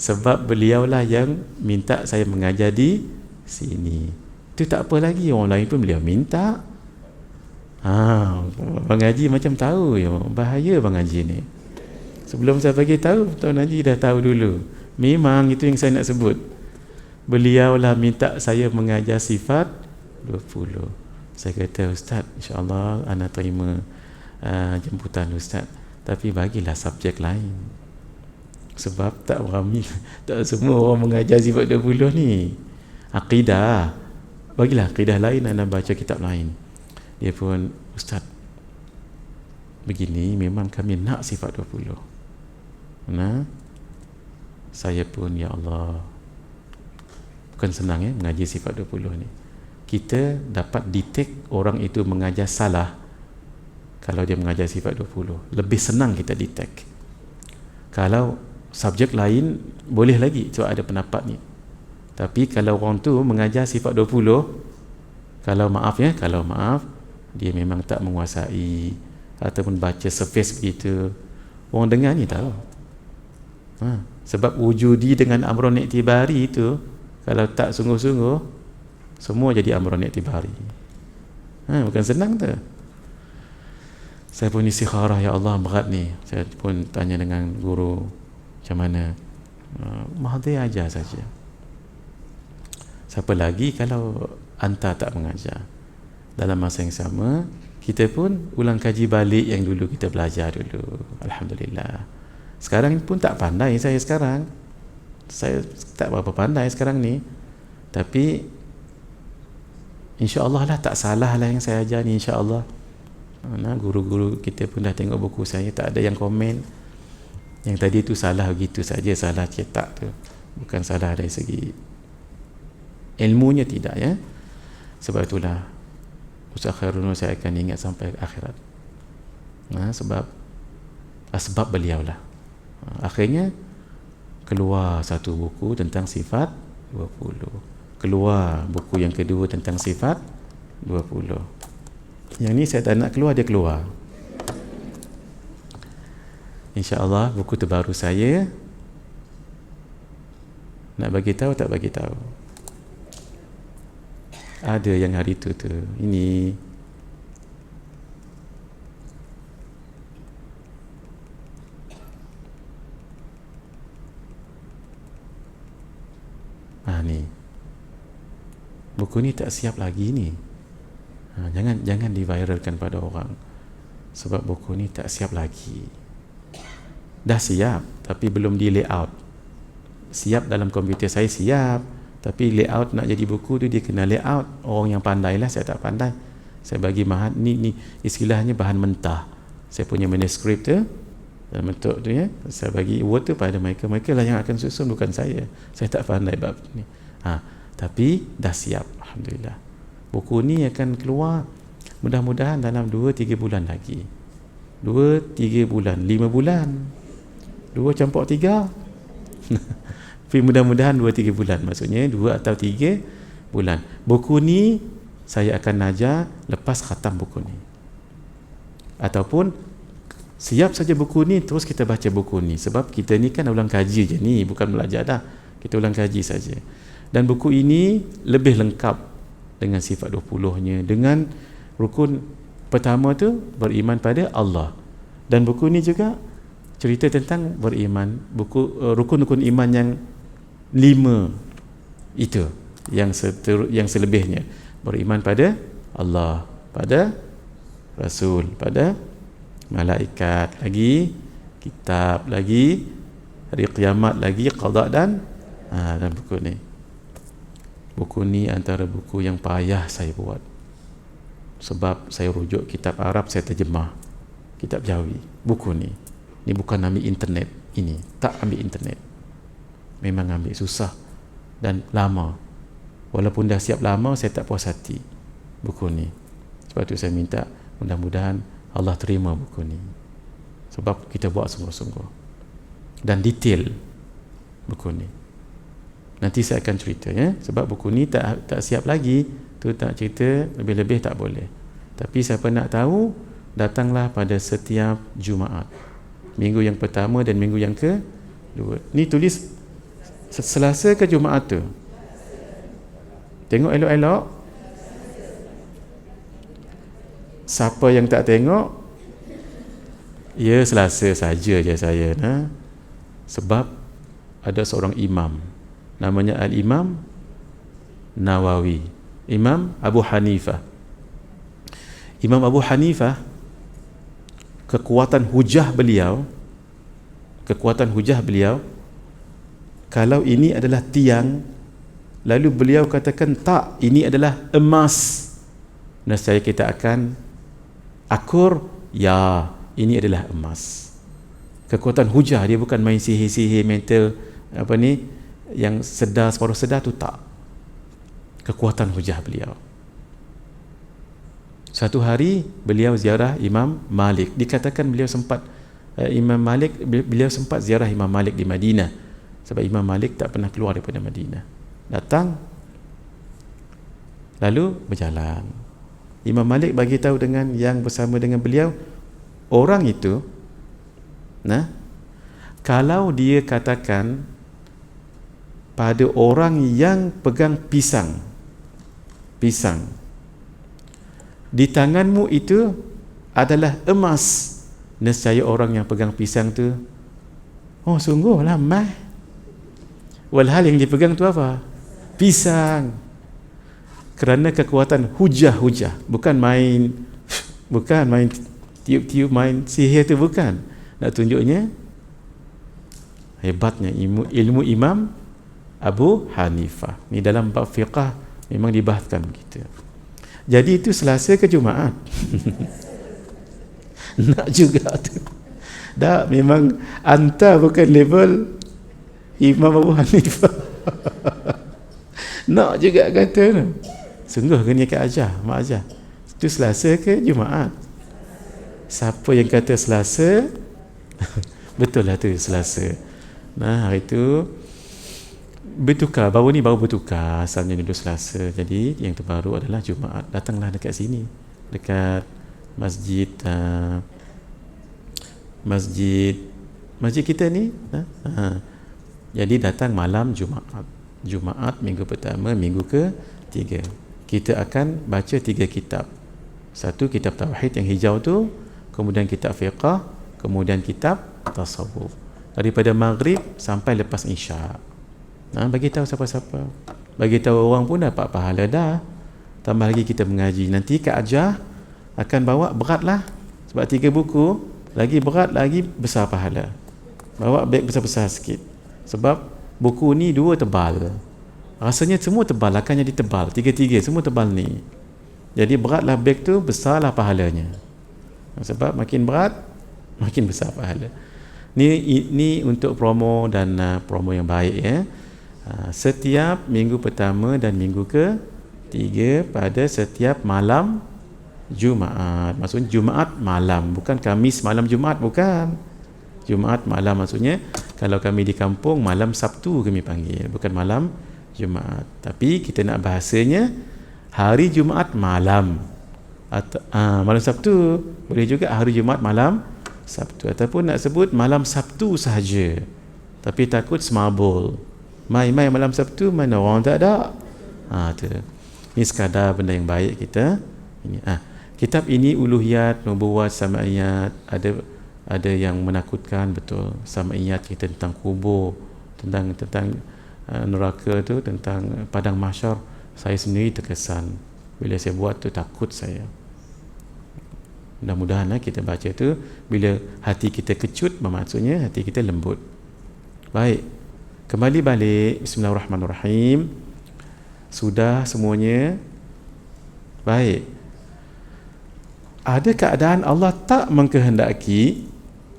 Speaker 1: Sebab beliaulah yang minta saya mengajar di sini. Itu tak apa lagi, orang lain pun beliau minta. Bang Haji macam tahu ya, bahaya Bang Haji ni. Sebelum saya bagi tahu, Tuan Haji dah tahu dulu. Memang itu yang saya nak sebut. Beliaulah minta saya mengajar sifat 20. Saya kata, Ustaz, insya-Allah ana terima jemputan Ustaz, tapi bagilah subjek lain. Sebab tak ramai, tak semua orang mengajar sifat 20 ni. Akidah, bagilah akidah lain, anda baca kitab lain. Dia pun, Ustaz, begini memang kami nak sifat 20. Saya pun, ya Allah, bukan senang mengaji sifat 20 ni. Kita dapat detect orang itu mengajar salah kalau dia mengajar sifat 20. Lebih senang kita detect. Kalau subjek lain boleh lagi, sebab ada pendapat ni. Tapi kalau orang tu mengajar sifat 20, kalau maaf dia memang tak menguasai ataupun baca surface begitu, orang dengar ni tahu. Sebab wujudi dengan amrun iktibari itu, kalau tak sungguh-sungguh, semua jadi amrun iktibari. Bukan senang tu. Saya pun istikharah, ya Allah berat ni. Saya pun tanya dengan guru, macam mana? Mahdi ajar saja. Siapa lagi kalau anta tak mengajar? Dalam masa yang sama, kita pun ulang kaji balik yang dulu kita belajar dulu. Alhamdulillah. Sekarang pun tak pandai saya sekarang. Saya tak berapa pandai sekarang ni. Tapi insya-Allah lah tak salah lah yang saya ajar ni, insya-Allah. Guru-guru kita pun dah tengok buku saya, tak ada yang komen. Yang tadi tu salah begitu saja, salah cetak tu. Bukan salah dari segi ilmunya tidak, ya. Sebab itulah Ustaz Khairul saya akan ingat sampai akhirat. Sebab asbab beliau lah. Akhirnya keluar satu buku tentang sifat 20. Keluar buku yang kedua tentang sifat 20. Yang ni saya tak nak keluar, dia keluar. InsyaAllah buku terbaru saya nak bagi tahu tak bagi tahu. Ada yang hari tu ini ni buku ni tak siap lagi ni. Jangan diviralkan pada orang, sebab buku ni tak siap lagi. Dah siap tapi belum di layout. Siap dalam komputer saya siap, tapi layout nak jadi buku tu dia kena layout. Orang yang pandai lah, saya tak pandai. Saya bagi bahan ni istilahnya bahan mentah. Saya punya manuskrip tu dalam bentuk tu, ya, saya bagi word tu pada mereka lah yang akan susun, bukan saya tak pandai bab ni. Tapi dah siap, alhamdulillah. Buku ni akan keluar mudah-mudahan dalam 2-3 bulan lagi. 2-3 bulan, 5 bulan, 2 campur 3 tapi mudah-mudahan 2-3 bulan, maksudnya 2 atau 3 bulan. Buku ni saya akan ajar lepas khatam buku ni, ataupun siap saja buku ni terus kita baca buku ni. Sebab kita ni kan ulang kaji je ni, bukan belajar dah, kita ulang kaji saja. Dan buku ini lebih lengkap dengan sifat 20-nya, dengan rukun pertama tu beriman pada Allah. Dan buku ni juga cerita tentang beriman, rukun-rukun iman yang 5 itu, yang selebihnya. Beriman pada Allah, pada Rasul, pada malaikat, lagi kitab, lagi hari kiamat, lagi qada dan buku ni antara buku yang payah saya buat, sebab saya rujuk kitab Arab, saya terjemah kitab Jawi. Buku ni bukan ambil internet, ini tak ambil internet, memang ambil susah dan lama. Walaupun dah siap lama, saya tak puas hati buku ni. Sebab tu saya minta mudah-mudahan Allah terima buku ni, sebab kita buat sungguh-sungguh dan detail buku ni. Nanti saya akan cerita, ya, sebab buku ni tak siap lagi, tu tak cerita lebih-lebih tak boleh. Tapi siapa nak tahu, datanglah pada setiap Jumaat, minggu yang pertama dan minggu yang kedua. Ni tulis Selasa ke Jumaat tu? Tengok elok-elok. Siapa yang tak tengok, ya Selasa saja je saya, sebab ada seorang imam namanya Al-Imam Nawawi, Imam Abu Hanifah. Imam Abu Hanifah, kekuatan hujah beliau, kalau ini adalah tiang, lalu beliau katakan tak, ini adalah emas, nescaya kita akan akur, ya, ini adalah emas. Kekuatan hujah, dia bukan main sihir-sihir mental yang sedar, separuh sedar tu, tak. Kekuatan hujah beliau. Satu hari beliau ziarah Imam Malik. Dikatakan beliau sempat beliau sempat ziarah Imam Malik di Madinah, sebab Imam Malik tak pernah keluar daripada Madinah. Datang, lalu berjalan. Imam Malik bagi tahu dengan yang bersama dengan beliau, orang itu, kalau dia katakan pada orang yang pegang pisang di tanganmu itu adalah emas, nescaya orang yang pegang pisang tu, oh sungguhlah emas, walhal yang dipegang tu apa? Pisang. Kerana kekuatan hujah, bukan main tiup-tiup, main sihir tu bukan. Nak tunjuknya hebatnya ilmu Imam Abu Hanifah. Ni dalam bab fiqah memang dibahaskan begitu. Jadi itu Selasa ke Jumaat? Nak juga tu. Dah memang anta bukan level Imam Abu Hanifah. Nak juga kata tu. Sungguh ke ni Kak Ajah, Mak Ajah? Itu Selasa ke Jumaat? Siapa yang kata Selasa? Betul lah tu Selasa. Nah, hari tu bertukar, baru bertukar. Asalnya dulu Selasa. Jadi yang terbaru adalah Jumaat. Datanglah dekat sini, dekat masjid masjid kita ni. Jadi datang malam Jumaat minggu pertama, minggu ke-3. Kita akan baca 3 kitab. Satu kitab tauhid yang hijau tu, kemudian kitab fiqh, kemudian kitab tasawuf. Daripada maghrib sampai lepas isyak. Bagi tahu siapa-siapa. Bagi tahu orang pun dapat pahala dah. Tambah lagi kita mengaji. Nanti Kak Ajah akan bawa beratlah. Sebab 3 buku, lagi berat, lagi besar pahala. Bawa beg besar-besar sikit. Sebab buku ni 2 tebal. Rasanya semua tebal, akan jadi tebal. 3 semua tebal ni. Jadi beratlah beg tu, besarlah pahalanya. Sebab makin berat, makin besar pahala. Ni untuk promo dan promo yang baik ya. Setiap minggu pertama dan minggu ke-3 pada setiap malam Jumaat. Maksudnya Jumaat malam, bukan Khamis malam Jumaat, bukan. Jumaat malam maksudnya kalau kami di kampung malam Sabtu kami panggil, bukan malam Jumaat. Tapi kita nak bahasanya hari Jumaat malam atau malam Sabtu, boleh juga hari Jumaat malam Sabtu, ataupun nak sebut malam Sabtu sahaja. Tapi takut semabul. Mai malam Sabtu mana orang tak ada. Tu. Ini sekadar benda yang baik kita. Ini kitab ini uluhiyat, nubuwat, sama'iyat, ada yang menakutkan betul. Sama'iyat kita tentang kubur, tentang neraka tu, tentang padang mahsyar. Saya sendiri terkesan bila saya buat tu, takut saya. Mudah-mudahan kita baca tu, bila hati kita kecut, maksudnya hati kita lembut. Baik, kembali balik. Bismillahirrahmanirrahim. Sudah semuanya baik. Ada keadaan Allah tak mengkehendaki,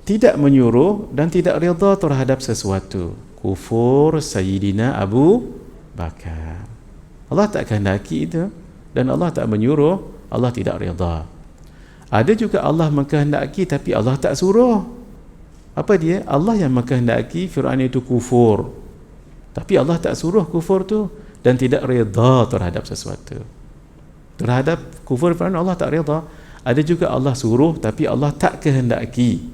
Speaker 1: tidak menyuruh dan tidak redha terhadap sesuatu. Kufur Sayyidina Abu Bakar. Allah tak kehendaki itu dan Allah tak menyuruh, Allah tidak redha. Ada juga Allah mengkehendaki tapi Allah tak suruh. Apa dia? Allah yang mengkehendaki Fir'aun itu kufur, tapi Allah tak suruh kufur tu dan tidak redha terhadap sesuatu. Terhadap kufur Fir'aun Allah tak redha. Ada juga Allah suruh tapi Allah tak kehendaki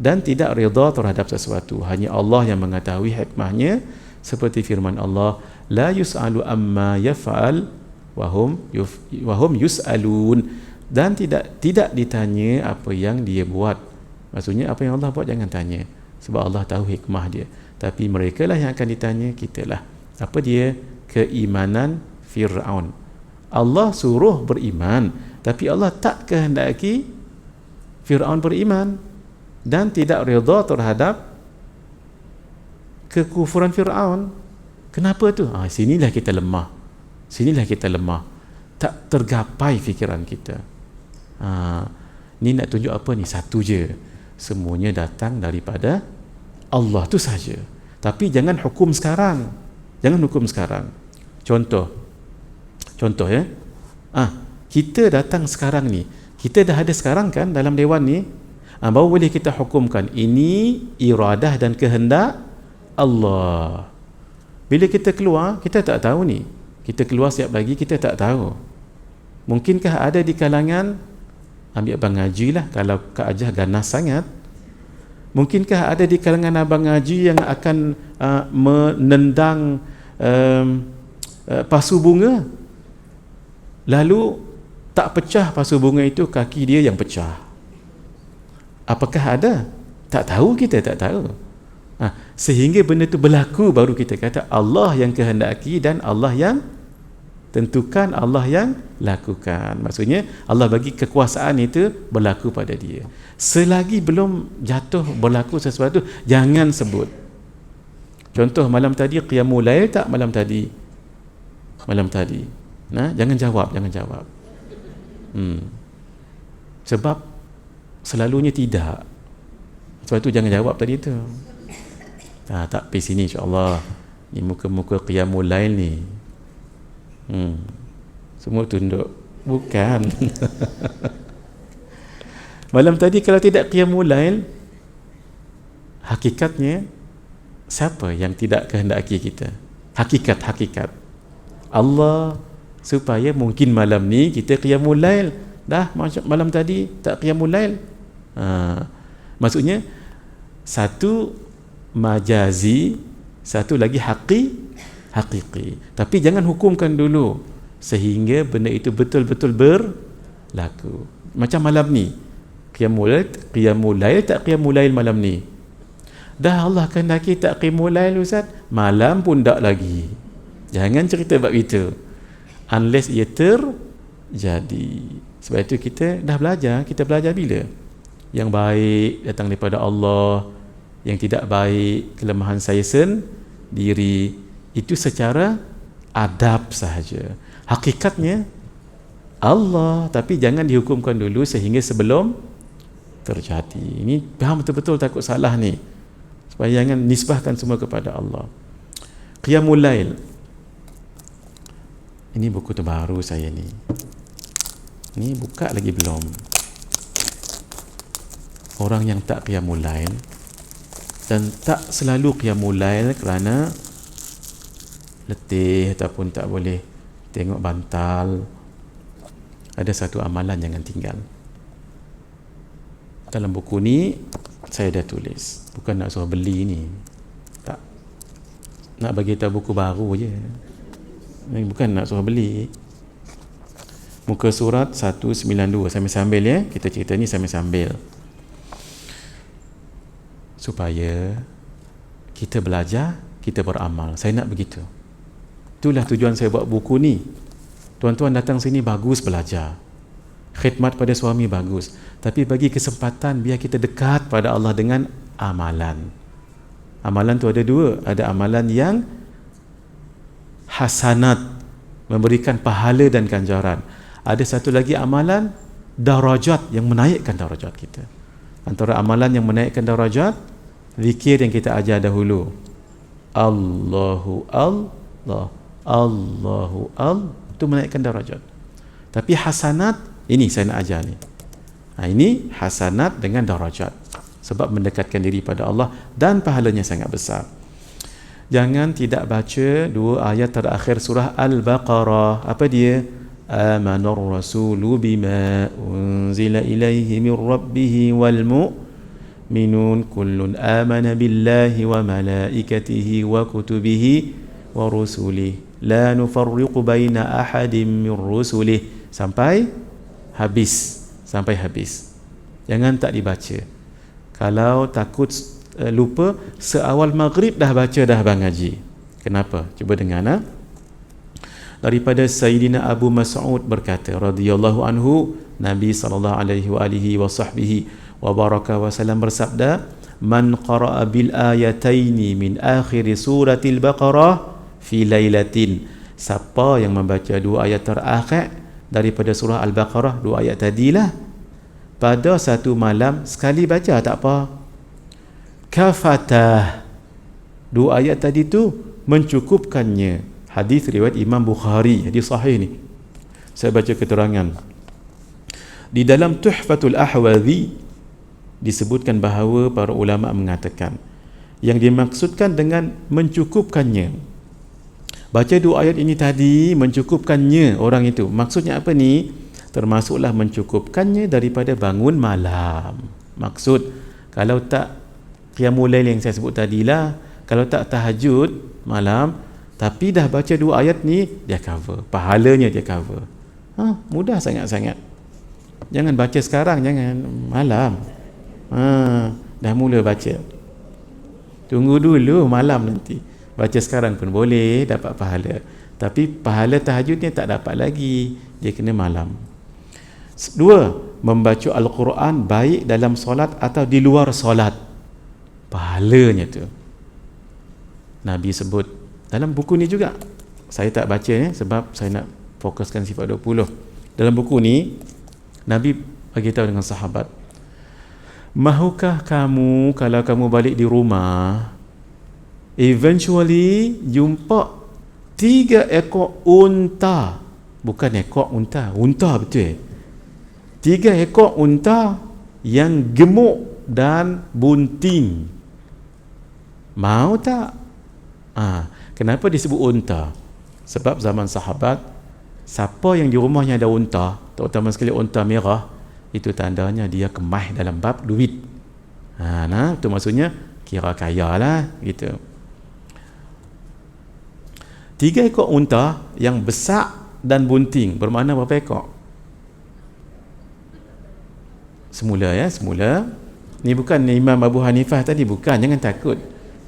Speaker 1: dan tidak redha terhadap sesuatu. Hanya Allah yang mengetahui hikmahnya, seperti firman Allah, la yus'alu amma yaf'al wa hum yus'alun, dan tidak ditanya apa yang dia buat. Maksudnya apa yang Allah buat jangan tanya, sebab Allah tahu hikmah dia. Tapi mereka lah yang akan ditanya, kita lah. Apa dia? Keimanan Fir'aun. Allah suruh beriman, tapi Allah tak kehendaki Fir'aun beriman dan tidak redha terhadap kekufuran Fir'aun. Kenapa tu? Sinilah kita lemah. Sinilah kita lemah. Tak tergapai fikiran kita. Ni nak tunjuk apa ni? Satu je. Semuanya datang daripada Allah tu saja. Tapi jangan hukum sekarang. Jangan hukum sekarang. Contoh ya. Kita datang sekarang ni. Kita dah ada sekarang kan dalam dewan ni. Baru boleh kita hukumkan ini iradah dan kehendak Allah. Bila kita keluar, kita tak tahu ni. Kita keluar siap lagi, kita tak tahu. Mungkinkah ada di kalangan, ambil Abang Haji lah, kalau Kak Ajah ganas sangat. Mungkinkah ada di kalangan Abang Haji yang akan menendang pasu bunga, lalu tak pecah pasu bunga itu, kaki dia yang pecah? Apakah ada? Tak tahu, kita tak tahu. Sehingga benda itu berlaku, baru kita kata Allah yang kehendaki dan Allah yang tentukan, Allah yang lakukan. Maksudnya Allah bagi kekuasaan itu berlaku pada dia. Selagi belum jatuh berlaku sesuatu, jangan sebut. Contoh malam tadi qiyamul lail tak malam tadi? Malam tadi. Jangan jawab. Sebab selalunya tidak. Sebab itu jangan jawab tadi tu. Tak pergi sini insya-Allah. Ni muka-muka qiyamul lail ni. Semua tunduk. Bukan. Malam tadi kalau tidak qiyamul lail, hakikatnya siapa yang tidak kehendaki kita? Hakikat Allah supaya mungkin malam ni kita qiyamul lail. Dah malam tadi tak qiyamul lail. Maksudnya satu majazi, satu lagi hakiki. Tapi jangan hukumkan dulu sehingga benda itu betul-betul berlaku. Macam malam ni, qiyamul lail tak qiyamul lail malam ni. Dah Allah kehendaki tak qiyamul lail Ustaz, malam pun tak lagi. Jangan cerita bab itu unless ia terjadi. Sebab itu kita dah belajar. Kita belajar bila? Yang baik datang daripada Allah, yang tidak baik kelemahan saya sendiri. Itu secara adab sahaja. Hakikatnya Allah, tapi jangan dihukumkan dulu sehingga sebelum terjadi. Ini faham betul-betul, takut salah ni. Supaya jangan nisbahkan semua kepada Allah. Qiyamul lail. Ini buku terbaru saya ni. Ni buka lagi belum. Orang yang tak qiyamul lail dan tak selalu qiyamul lail kerana letih ataupun tak boleh tengok bantal, ada satu amalan jangan tinggal. Dalam buku ni saya dah tulis. Bukan nak suruh beli ni. Tak. Nak bagi tahu buku baru je. Bukan nak suruh beli. Muka surat 192. Sambil-sambil ya. Kita cerita ni sambil-sambil. Supaya kita belajar, kita beramal. Saya nak begitu. Itulah tujuan saya buat buku ni. Tuan-tuan datang sini bagus belajar. Khidmat pada suami bagus. Tapi bagi kesempatan biar kita dekat pada Allah dengan amalan. Amalan tu ada dua. Ada amalan yang hasanat, memberikan pahala dan ganjaran. Ada satu lagi amalan darajat, yang menaikkan darajat kita. Antara amalan yang menaikkan darajat, zikir yang kita ajar dahulu. Allahu Allah, Allahu Allah, itu menaikkan darajat. Tapi hasanat, ini saya nak ajar ni. Ini hasanat dengan darajat. Sebab mendekatkan diri pada Allah dan pahalanya sangat besar. Jangan tidak baca dua ayat terakhir surah Al-Baqarah. Apa dia? Amanar rasulu bima unzila ilaihi min rabbih wal mu'minun kullun amana billahi wa malaikatihi wa kutubihi wa rusulihi la nufarriqu baina ahadin min rusulihi sampai habis. Jangan tak dibaca. Kalau takut lupa, seawal maghrib dah baca, dah bang Haji. Kenapa? Cuba dengar. Daripada Sayyidina Abu Mas'ud berkata radhiyallahu anhu, Nabi sallallahu alaihi wa baraka wasallam bersabda, man qara'a bil ayataini min akhir suratil Baqarah fi lailatin. Siapa yang membaca dua ayat terakhir daripada surah Al-Baqarah, dua ayat tadilah, pada satu malam sekali baca tak apa. Kafatah, dua ayat tadi tu mencukupkannya. Hadis riwayat Imam Bukhari, hadis sahih ni. Saya baca keterangan. Di dalam Tuhfatul Ahwazi disebutkan bahawa para ulama mengatakan yang dimaksudkan dengan mencukupkannya, baca dua ayat ini tadi mencukupkannya orang itu. Maksudnya apa ni? Termasuklah mencukupkannya daripada bangun malam. Maksud, kalau tak qiyamul lail yang saya sebut tadilah, kalau tak tahajud malam, tapi dah baca dua ayat ni, dia cover. Pahalanya dia cover. Mudah sangat-sangat. Jangan baca sekarang, jangan malam. Dah mula baca. Tunggu dulu malam nanti. Baca sekarang pun boleh dapat pahala. Tapi pahala tahajudnya tak dapat lagi. Dia kena malam. Dua, membaca Al-Quran baik dalam solat atau di luar solat. Pahalanya tu Nabi sebut dalam buku ni juga. Saya tak baca sebab saya nak fokuskan sifat 20. Dalam buku ni Nabi bagi tahu dengan sahabat, mahukah kamu kalau kamu balik di rumah eventually jumpa 3 ekor unta, bukan ekor unta, unta betul. 3 ekor unta yang gemuk dan bunting. Mau tak? Kenapa disebut unta? Sebab zaman sahabat, siapa yang di rumahnya ada unta, terutama sekali unta merah, itu tandanya dia kemah dalam bab duit. Itu maksudnya kira kaya lah gitu. 3 ekor unta yang besar dan bunting, bermakna berapa ekor? Semula. Ni bukan Imam Abu Hanifah tadi, bukan, jangan takut.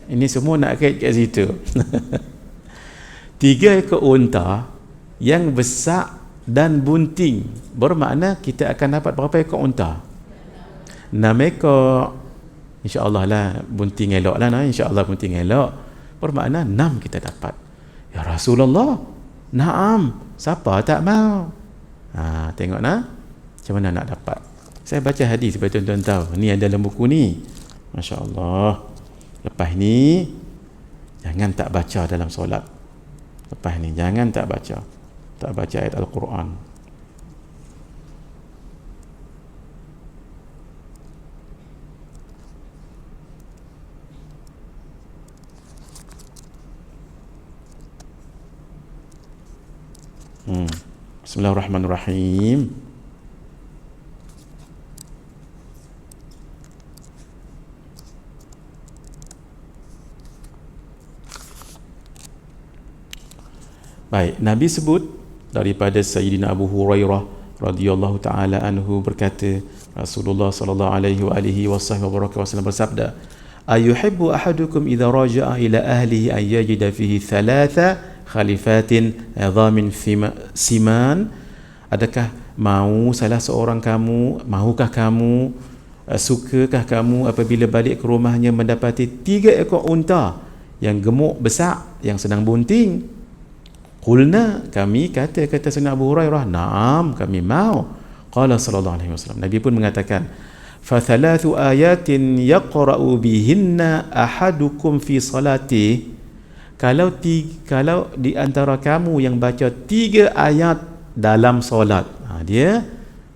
Speaker 1: Ini semua nak kait kat situ. 3 ekor unta yang besar dan bunting, bermakna kita akan dapat berapa ekor unta? 6 ekor. InsyaAllah lah bunting elok lah, InsyaAllah bunting elok, bermakna 6 kita dapat. Ya Rasulullah, naam, siapa tak mau? Tengok macam mana nak dapat. Saya baca hadis supaya tuan-tuan tahu. Ni ada dalam buku ni, Masya Allah. Lepas ni jangan tak baca dalam solat. Lepas ni jangan tak baca ayat Al-Quran. Bismillahirrahmanirrahim. Baik, Nabi sebut daripada Sayyidina Abu Hurairah radhiyallahu taala anhu berkata, Rasulullah sallallahu alaihi wasallam bersabda, ayuhibbu ahadukum idza raja'a ila ahlihi an yajida fihi thalatha khalifatin idhamin siman. Adakah mau salah seorang kamu, mahukah kamu, sukakah kamu apabila balik ke rumahnya mendapati 3 ekor unta yang gemuk besar, yang sedang bunting? Qulna, kami kata Sayyidina Abu Hurairah, na'am, kami mau. Qala sallallahu alaihi wasallam, Nabi pun mengatakan, fa thalathu ayatin yaqra'u bihinna ahadukum fi salati. Kalau di antara kamu yang baca 3 ayat dalam solat, dia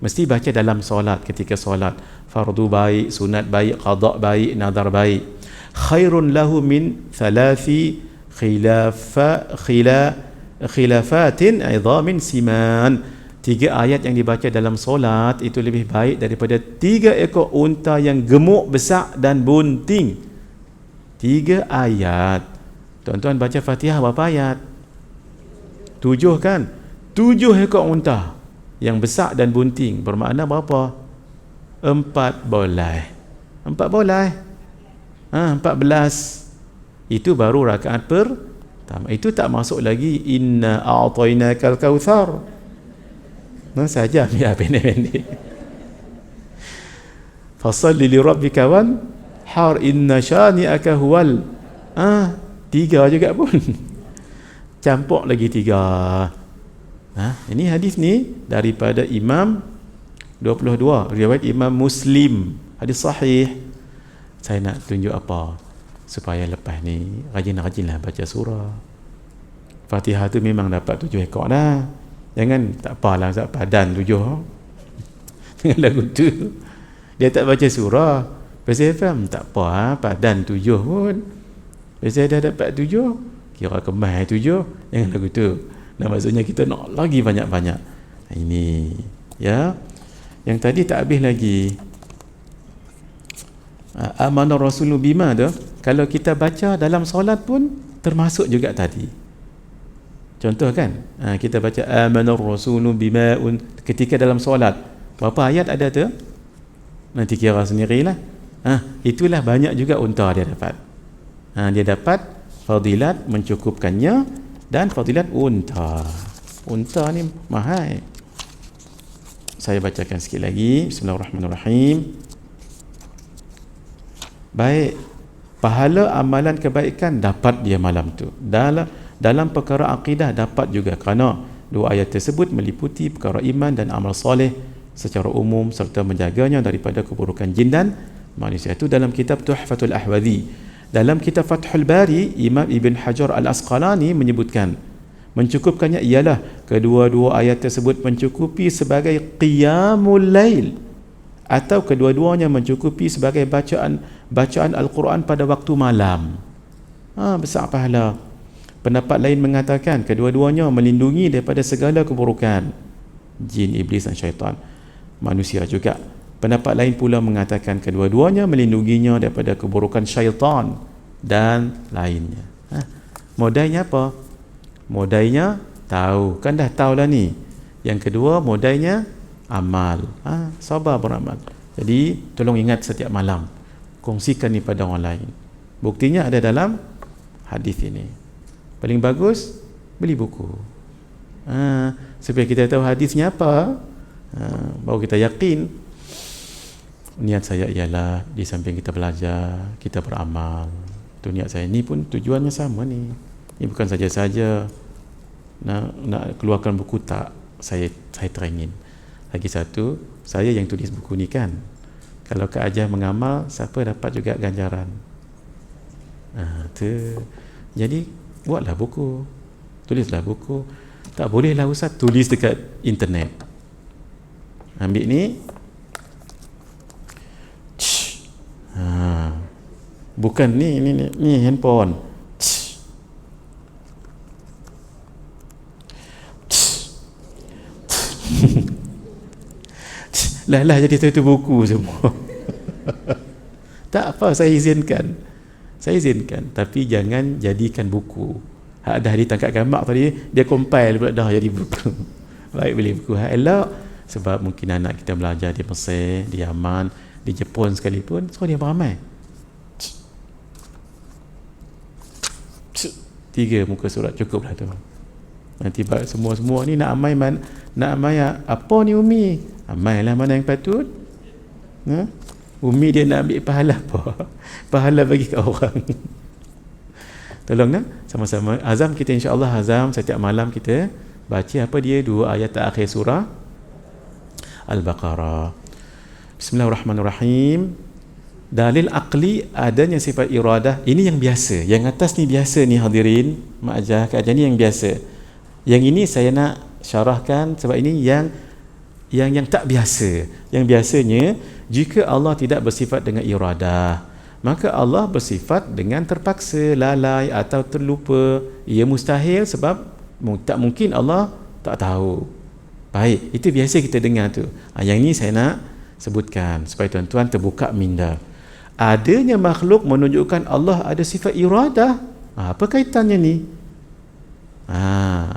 Speaker 1: mesti baca dalam solat, ketika solat, fardu baik, sunat baik, qada baik, nazar baik, khairun lahu min thalathi khilafatin idhamin siman. 3 ayat yang dibaca dalam solat itu lebih baik daripada 3 ekor unta yang gemuk, besar dan bunting. 3 ayat. Tuan-tuan baca Fatihah berapa ayat? 7 kan? 7 ekor unta yang besar dan bunting, bermakna berapa? 14. 14. Itu baru rakaat pertama. Itu tak masuk lagi inna a'tainakal kautsar. Saja biar pendek-pendek. Fasalli li rabbika wan har inna syani'aka huwal. 3 juga pun. Campur lagi 3. Ini hadis ni daripada Imam 22, riwayat Imam Muslim, hadis sahih. Saya nak tunjuk apa? Supaya lepas ni rajin-rajinlah baca surah. Fatihah tu memang dapat 7 ekor dah. Jangan tak apalah padan 7. Dengan lagu tu dia tak baca surah, pasal faham tak apa, padan 7 pun. Pasal dah dapat 7, kira kemah 7. Jangan lagu tu. Nah, maksudnya kita nak lagi banyak-banyak. Ini ya. Yang tadi tak habis lagi. Amanah Rasulullah bima tu, kalau kita baca dalam solat pun termasuk juga tadi. Contoh kan, kita baca amanah Rasulullah bima ketika dalam solat. Berapa ayat ada tu? Nanti kira sendirilah. Itulah banyak juga unta dia dapat. Dia dapat fadilat mencukupkannya dan fadilat unta. Unta ni mahal. Saya bacakan sikit lagi. Bismillahirrahmanirrahim. Baik, pahala amalan kebaikan dapat dia malam tu. Dalam perkara akidah dapat juga, kerana 2 ayat tersebut meliputi perkara iman dan amal soleh secara umum serta menjaganya daripada keburukan jin dan manusia. Itu dalam kitab Tuhfatul Ahwadhi. Dalam kitab Fathul Bari, Imam Ibn Hajar Al-Asqalani menyebutkan Mencukupkannya ialah kedua-dua ayat tersebut mencukupi sebagai qiyamul lail, atau kedua-duanya mencukupi sebagai bacaan Al-Quran pada waktu malam. Besar pahala. Pendapat lain mengatakan kedua-duanya melindungi daripada segala keburukan, jin, iblis dan syaitan. Manusia juga. Pendapat lain pula mengatakan kedua-duanya melindunginya daripada keburukan syaitan dan lainnya. Modalnya apa? Modalnya tahu. Kan dah tahu lah ni. Yang kedua modalnya amal. Sabar beramal. Jadi tolong ingat setiap malam, kongsikan ni pada orang lain. Buktinya ada dalam hadis ini. Paling bagus beli buku, supaya kita tahu hadisnya apa, baru kita yakin. Niat saya ialah di samping kita belajar, kita beramal. Itu niat saya. Ni pun tujuannya sama ni. Ini bukan saja-saja nak keluarkan buku, tak. Saya teringin. Lagi satu, saya yang tulis buku ni kan. Kalau Kak Ajah mengamal, siapa dapat juga ganjaran. Jadi buatlah buku, tulislah buku. Tak bolehlah Ustaz tulis dekat internet. Ambil ni, bukan ni handphone. Lah jadi satu buku semua. Tak apa, saya izinkan, tapi jangan jadikan buku. Dah ditangkap gambar tadi, dia compile pula dah jadi buku. Baik, beli buku. Elok, sebab mungkin anak kita belajar di Mesir, di Yaman, di Jepun sekalipun, so dia beramal. 3 muka surat cukup lah tu. Nanti semua ni nak amal apa ni Umi? Amal lah mana yang patut. Umi dia nak ambil pahala apa? Pahala bagi kat orang. Tolonglah sama-sama azam kita, insya-Allah azam setiap malam kita baca apa dia 2 ayat terakhir surah Al-Baqarah. Bismillahirrahmanirrahim. Dalil aqli adanya sifat iradah. Ini yang biasa. Yang atas ni biasa ni hadirin. Mak Ajah, Kak Ajah ni yang biasa. Yang ini saya nak syarahkan sebab ini yang tak biasa. Yang biasanya jika Allah tidak bersifat dengan iradah, maka Allah bersifat dengan terpaksa, lalai atau terlupa. Ia mustahil sebab tak mungkin Allah tak tahu. Baik, itu biasa kita dengar tu. Yang ini saya nak sebutkan supaya tuan-tuan terbuka minda. Adanya makhluk menunjukkan Allah ada sifat iradah. Apa kaitannya ni?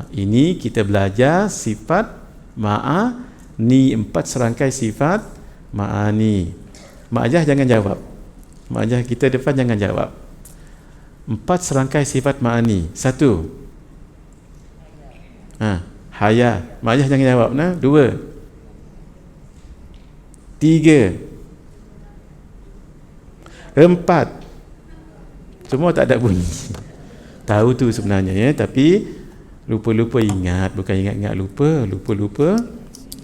Speaker 1: Ini kita belajar sifat ma'ani, 4 serangkai sifat ma'ani. Mak Ajah jangan jawab. Mak Ajah kita depan jangan jawab. 4 serangkai sifat ma'ani. 1. Haya. Mak Ajah jangan jawab. 2. 3. 4. Semua tak ada bunyi. Tahu tu sebenarnya ya, tapi lupa-lupa ingat. Bukan ingat-ingat lupa, lupa-lupa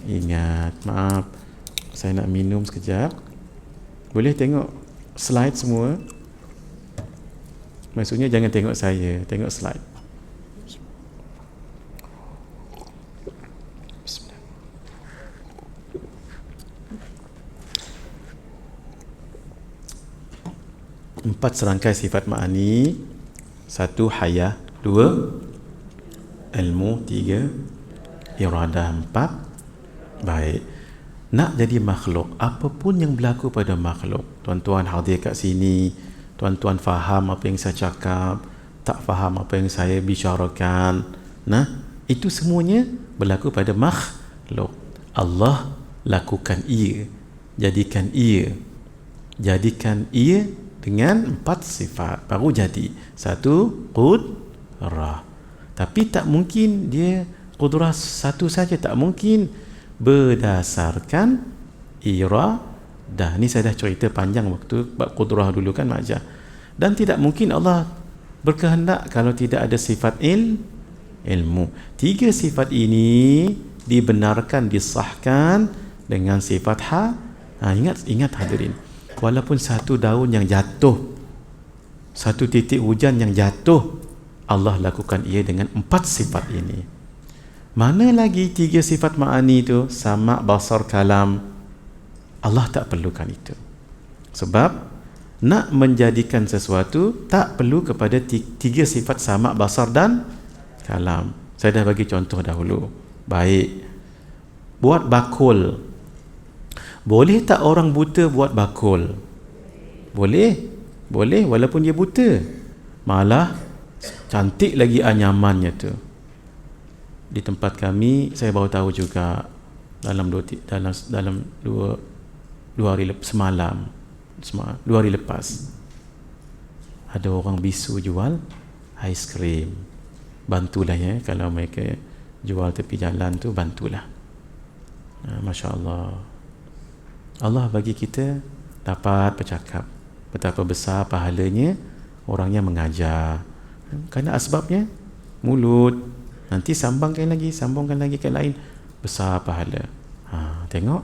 Speaker 1: ingat. Maaf. Saya nak minum sekejap. Boleh tengok slide semua? Maksudnya jangan tengok saya, tengok slide. Empat serangkai sifat ma'ani. 1. Hayah. 2. Ilmu. 3. Iradah. 4. Baik. Nak jadi makhluk, apapun yang berlaku pada makhluk, tuan-tuan hadir kat sini, tuan-tuan faham apa yang saya cakap, tak faham apa yang saya bicarakan, itu semuanya berlaku pada makhluk. Allah lakukan ia, jadikan ia dengan 4 sifat baru jadi. 1. Qudrah. Tapi tak mungkin dia qudrah satu saja, tak mungkin. Berdasarkan iradah. Ni saya dah cerita panjang waktu bab qudrah dulu kan Mak Ajah. Dan tidak mungkin Allah berkehendak kalau tidak ada sifat ilmu. 3 sifat ini dibenarkan, disahkan dengan sifat ingat hadirin, walaupun satu daun yang jatuh, satu titik hujan yang jatuh, Allah lakukan ia dengan 4 sifat ini. Mana lagi 3 sifat ma'ani itu? Sama', basar, kalam. Allah tak perlukan itu. Sebab nak menjadikan sesuatu tak perlu kepada 3 sifat sama', basar dan kalam. Saya dah bagi contoh dahulu. Baik, buat bakul. Boleh tak orang buta buat bakul? Boleh. Boleh walaupun dia buta. Malah cantik lagi anyamannya tu. Di tempat kami, saya baru tahu juga dalam 2 hari semalam 2 hari lepas, ada orang bisu jual aiskrim. Bantulah ya, kalau mereka jual tepi jalan tu, bantulah. Masya Allah, Allah bagi kita dapat bercakap. Betapa besar pahalanya orang yang mengajar. Kerana asbabnya mulut. Nanti sambungkan lagi ke lain, besar pahala. Tengok.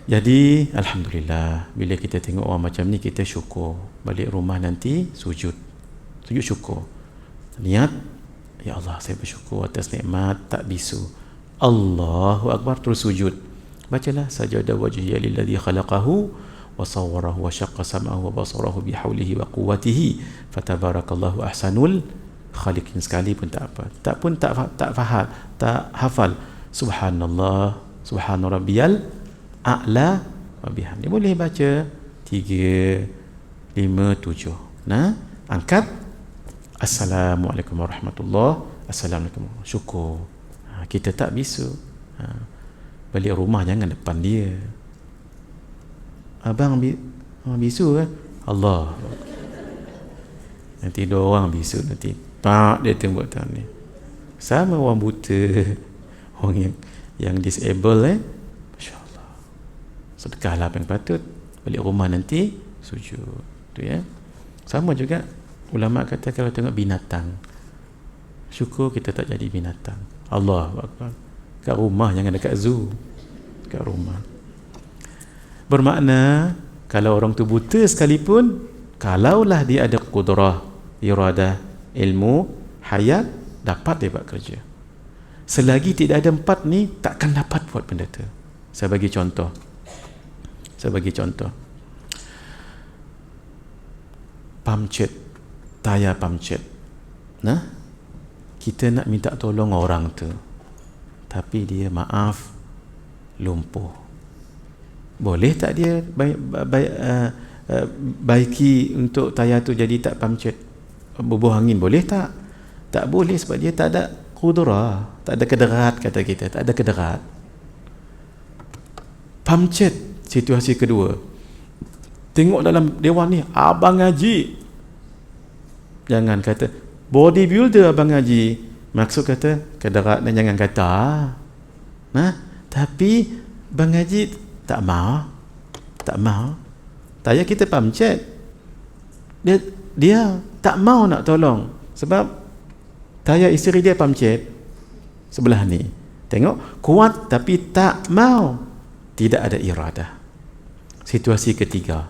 Speaker 1: Jadi alhamdulillah, bila kita tengok orang macam ni, kita syukur. Balik rumah nanti sujud syukur. Niat, ya Allah, saya bersyukur atas nikmat tak bisu. Allahu akbar, terus sujud. Bacalah sajada wajhiya lilladzi khalaqahu wa sawwarahu wa syaqqa sam'ahu wa basarahu bihaulihi wa quwwatihi fatabarakallahu ahsanul khaliqin. Sekali pun tak apa, tak faham, tak hafal subhanallah, subhana rabbiyal a'la wa bihamdi. Boleh baca 3, 5, 7. Angkat assalamualaikum warahmatullahi, assalamualaikum, syukur. Kita tak bisu. Balik rumah jangan depan dia. Abang bisu kan? Allah, nanti 2 orang bisu, nanti pak dia tembak tahun ni. Sama orang buta, orang yang disable, Masya Allah, sedekahlah apa yang patut. Balik rumah nanti sujud tu ya. Sama juga ulama kata, kalau tengok binatang, syukur kita tak jadi binatang. Allah Akbar. Kat rumah, jangan dekat zoo, kat rumah. Bermakna kalau orang tu buta sekalipun, kalaulah dia ada qudrah, iradah, ilmu, hayat, dapat dia buat kerja. Selagi tidak ada 4 ni, takkan dapat buat benda tu. Saya bagi contoh. Pamcet, tayar pamcet. Kita nak minta tolong orang tu, tapi dia maaf lumpuh. Boleh tak dia baiki untuk tayar tu jadi tak pamcet, bubuh angin? Boleh tak? Tak boleh, sebab dia tak ada qudrah, tak ada kederat, kata kita, tak ada kederat. Pamcet, situasi kedua. Tengok dalam dewan ni, abang ngaji. Jangan kata bodybuilder abang ngaji. Maksud kata kederat, dan jangan kata tapi bang ngaji tak mau. Tayar kita pamcet, dia tak mau nak tolong, sebab tayar isteri dia pamcet sebelah ni. Tengok, kuat tapi tak mau, tidak ada iradah. Situasi ketiga,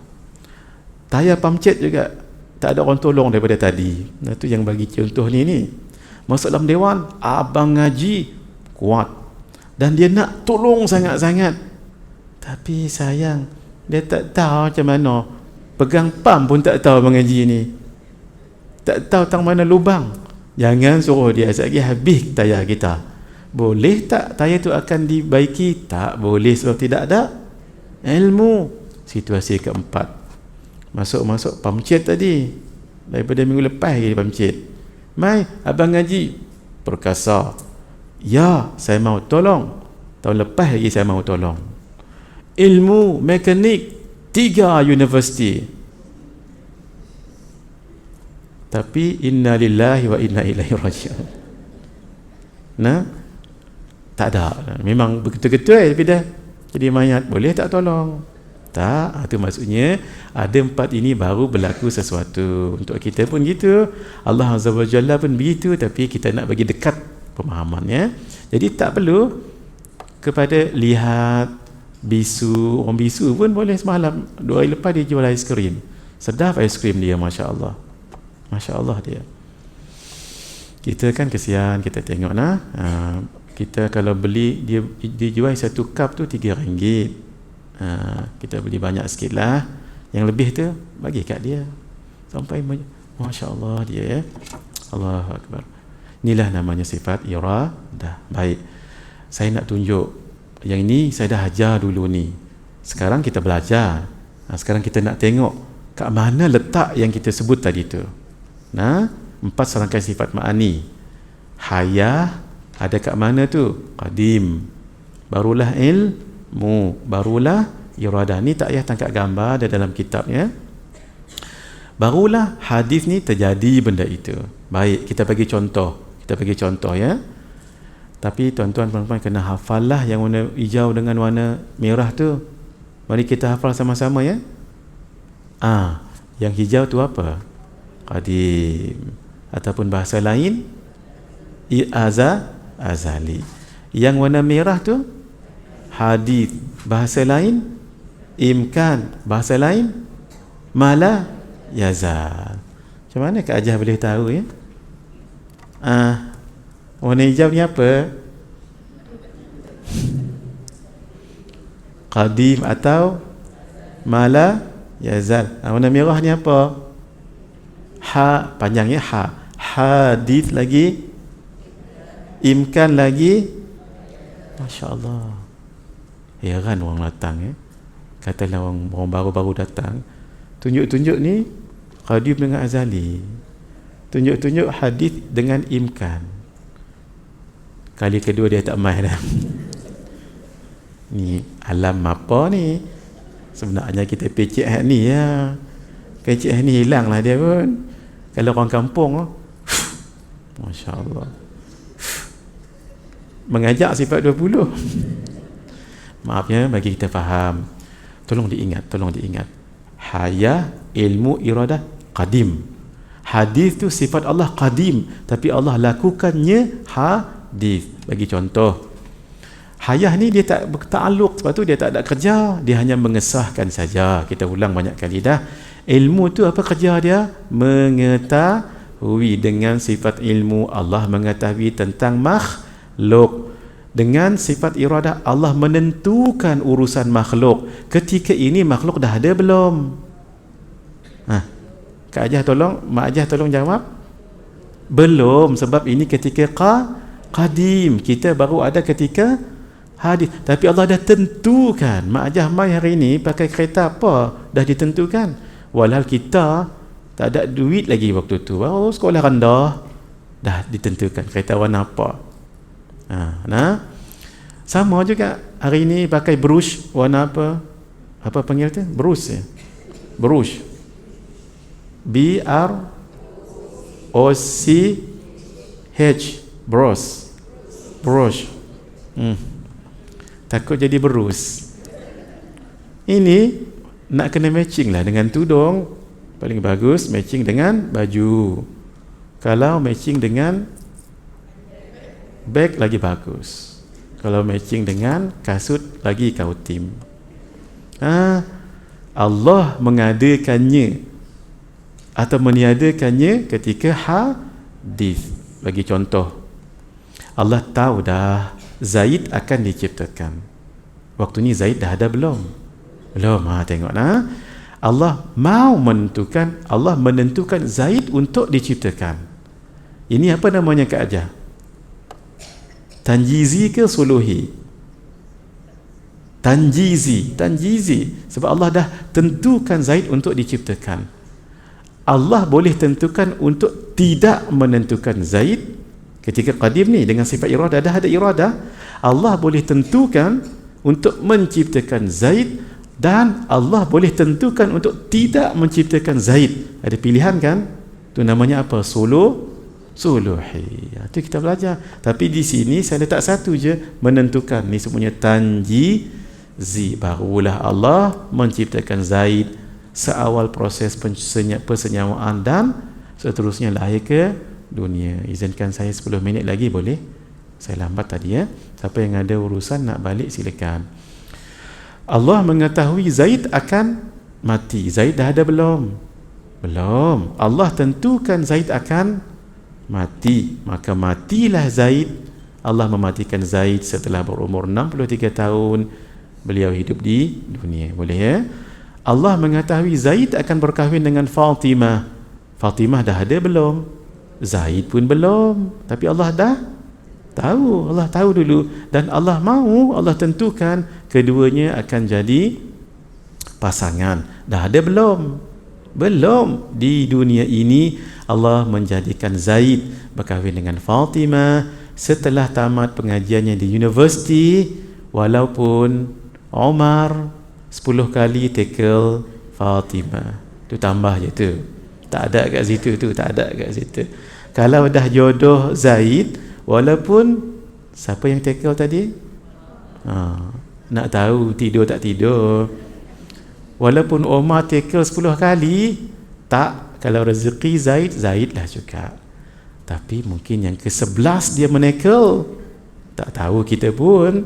Speaker 1: tayar pamcet juga tak ada orang tolong daripada tadi. Itu yang bagi contoh ni. Masuk dalam dewan, abang ngaji kuat dan dia nak tolong sangat-sangat, tapi sayang dia tak tahu macam mana pegang pam pun tak tahu abang ngaji ni, tak tahu tang mana lubang. Jangan suruh dia lagi habis tayar kita. Boleh tak tayar tu akan dibaiki? Tak boleh, sebab tidak ada ilmu. Situasi keempat, masuk pamcet tadi, daripada minggu lepas lagi pamcet. Mai abang ngaji perkasa, ya saya mau tolong, tahun lepas lagi saya mau tolong. Ilmu mekanik 3 universiti, tapi inna lillahi wa inna ilaihi raji'un. Tak ada, memang begitu-begitu tapi dah jadi mayat. Boleh tak tolong? Tak. Itu maksudnya ada 4 ini baru berlaku sesuatu. Untuk kita pun gitu, Allah Azza wa Jalla pun begitu, tapi kita nak bagi dekat pemahamannya. Jadi tak perlu kepada lihat bisu. Orang bisu pun boleh semalam 2 hari lepas dia jual aiskrim, sedap aiskrim dia, Masya Allah, Masya Allah dia. Kita kan kesian, kita tengok nah. Kita kalau beli, dia jual satu cup tu RM3. Kita beli banyak sikit lah. Yang lebih tu bagi kat dia. Sampai Masya Allah dia. Allahu Akbar. Inilah namanya sifat iradah. Baik. Saya nak tunjuk. Yang ini saya dah ajar dulu ni. Sekarang kita belajar. Sekarang kita nak tengok kat mana letak yang kita sebut tadi tu. Nah, 4 serangkaian sifat ma'ani. Hayah ada kat mana tu? Qadim. Barulah ilmu, barulah iradah. Ni tak payah tangkap gambar, ada dalam kitabnya. Barulah hadis ni terjadi benda itu. Baik, kita bagi contoh. Kita bagi contoh ya. Tapi tuan-tuan puan-puan kena hafal lah yang warna hijau dengan warna merah tu. Mari kita hafal sama-sama ya. Yang hijau tu apa? Qadim. Ataupun bahasa lain azali. Yang warna merah tu hadis. Bahasa lain imkan. Bahasa lain mala yazal. Macam mana Kak Ajah boleh tahu ya? Warna hijau ni apa? Qadim atau mala yazal. Warna merah ni apa? Panjangnya hadis lagi, imkan lagi. Masya Allah. Heran orang datang ya. Katalah orang baru-baru datang, tunjuk-tunjuk ni qadim dengan azali, tunjuk-tunjuk hadis dengan imkan. Kali kedua dia tak main dah. Ni alam apa ni? Sebenarnya kita pecik ni ya. Pecik ni hilang lah dia pun. Kalau orang kampung Masya Allah, mengajak sifat 20. Maaf ya, bagi kita faham. Tolong diingat. Hayah, ilmu, iradah, qadim. Hadis tu sifat Allah qadim, tapi Allah lakukannya hadis. Bagi contoh, hayah ni dia tak bertakluk, sebab tu dia tak ada kerja, dia hanya mengesahkan saja. Kita ulang banyak kali dah. Ilmu tu apa kerja dia? Mengetahui. Dengan sifat ilmu, Allah mengetahui tentang makhluk. Dengan sifat iradah, Allah menentukan urusan makhluk. Ketika ini makhluk dah ada belum? Kak Ajah tolong, Mak Ajah tolong jawab. Belum, sebab ini ketika qadim. Kita baru ada ketika hadis. Tapi Allah dah tentukan. Mak Ajah mai hari ini pakai kereta apa? Dah ditentukan. Walhal kita tak ada duit lagi waktu tu. Sekolah rendah dah ditentukan kereta warna apa. Sama juga hari ini pakai brush warna apa? Apa panggil tu? Brush ya. Brush. BROCH. Brush. Takut jadi berus. Ini nak kena matching lah dengan tudung. Paling bagus matching dengan baju. Kalau matching dengan beg lagi bagus. Kalau matching dengan kasut lagi kautim. Allah mengadakannya atau meniadakannya ketika hadis. Bagi contoh, Allah tahu dah Zaid akan diciptakan. Waktu ni Zaid dah ada belum? Belum. Tengok nah. Allah menentukan Zaid untuk diciptakan. Ini apa namanya Kak Ajah? Tanjizi ke suluhi? Tanjizi. Sebab Allah dah tentukan Zaid untuk diciptakan. Allah boleh tentukan untuk tidak menentukan Zaid ketika qadim ni dengan sifat iradah. Dah ada iradah. Allah boleh tentukan untuk menciptakan Zaid, dan Allah boleh tentukan untuk tidak menciptakan Zaid. Ada pilihan kan? Itu namanya apa? Suluhi. Itu kita belajar. Tapi di sini saya letak satu je, menentukan. Ni semuanya tanjizi. Barulah Allah menciptakan Zaid seawal proses persenyawaan dan seterusnya lahir ke dunia. Izinkan saya 10 minit lagi boleh? Saya lambat tadi ya. Siapa yang ada urusan nak balik silakan. Allah mengetahui Zaid akan mati. Zaid dah ada belum? Belum. Allah tentukan Zaid akan mati. Maka matilah Zaid. Allah mematikan Zaid setelah berumur 63 tahun beliau hidup di dunia. Boleh ya? Allah mengetahui Zaid akan berkahwin dengan Fatimah. Fatimah dah ada belum? Zaid pun belum. Tapi Allah dah tahu. Allah tahu dulu. Dan Allah mahu, Allah tentukan keduanya akan jadi pasangan. Dah ada belum? Belum. Di dunia ini Allah menjadikan Zaid berkahwin dengan Fatimah setelah tamat pengajiannya di universiti. Walaupun Umar 10 kali tackle Fatimah, tu tambah je tu, tak ada kat situ tu, tak ada kat situ. Kalau dah jodoh Zaid, walaupun siapa yang tackle tadi? Nak tahu tidur tak tidur. Walaupun Umar tackle 10 kali, tak, kalau rezeki Zaid lah juga. Tapi mungkin yang ke-11 dia menekel, tak tahu kita pun.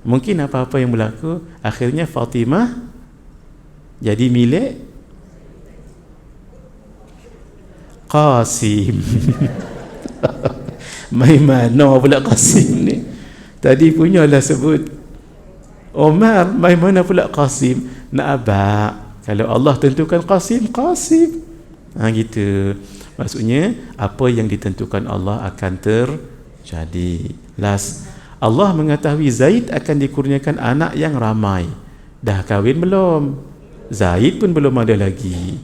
Speaker 1: Mungkin apa-apa yang berlaku, akhirnya Fatimah jadi milik Qasim. Maimanah pula Qasim ni. Tadi punyalah sebut Umar, Maimanah pula Qasim. Nak abak, kalau Allah tentukan Qasim, Qasim. Gitu. Maksudnya apa yang ditentukan Allah akan terjadi. Last, Allah mengetahui Zaid akan dikurniakan anak yang ramai. Dah kahwin belum? Zaid pun belum ada lagi.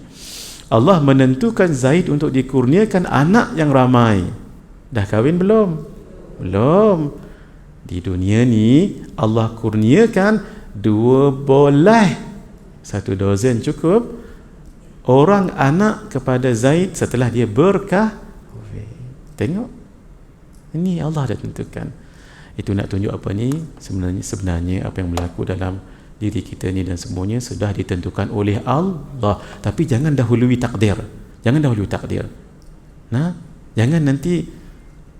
Speaker 1: Allah menentukan Zaid untuk dikurniakan anak yang ramai. Dah kahwin belum? Belum. Di dunia ni Allah kurniakan 2 boleh, 1 dozen cukup orang anak kepada Zaid setelah dia berkah. Tengok, ini Allah dah tentukan. Itu nak tunjuk apa ni? Sebenarnya apa yang berlaku dalam diri kita ni dan semuanya sudah ditentukan oleh Allah. Tapi jangan dahului takdir. Jangan dahului takdir. Jangan nanti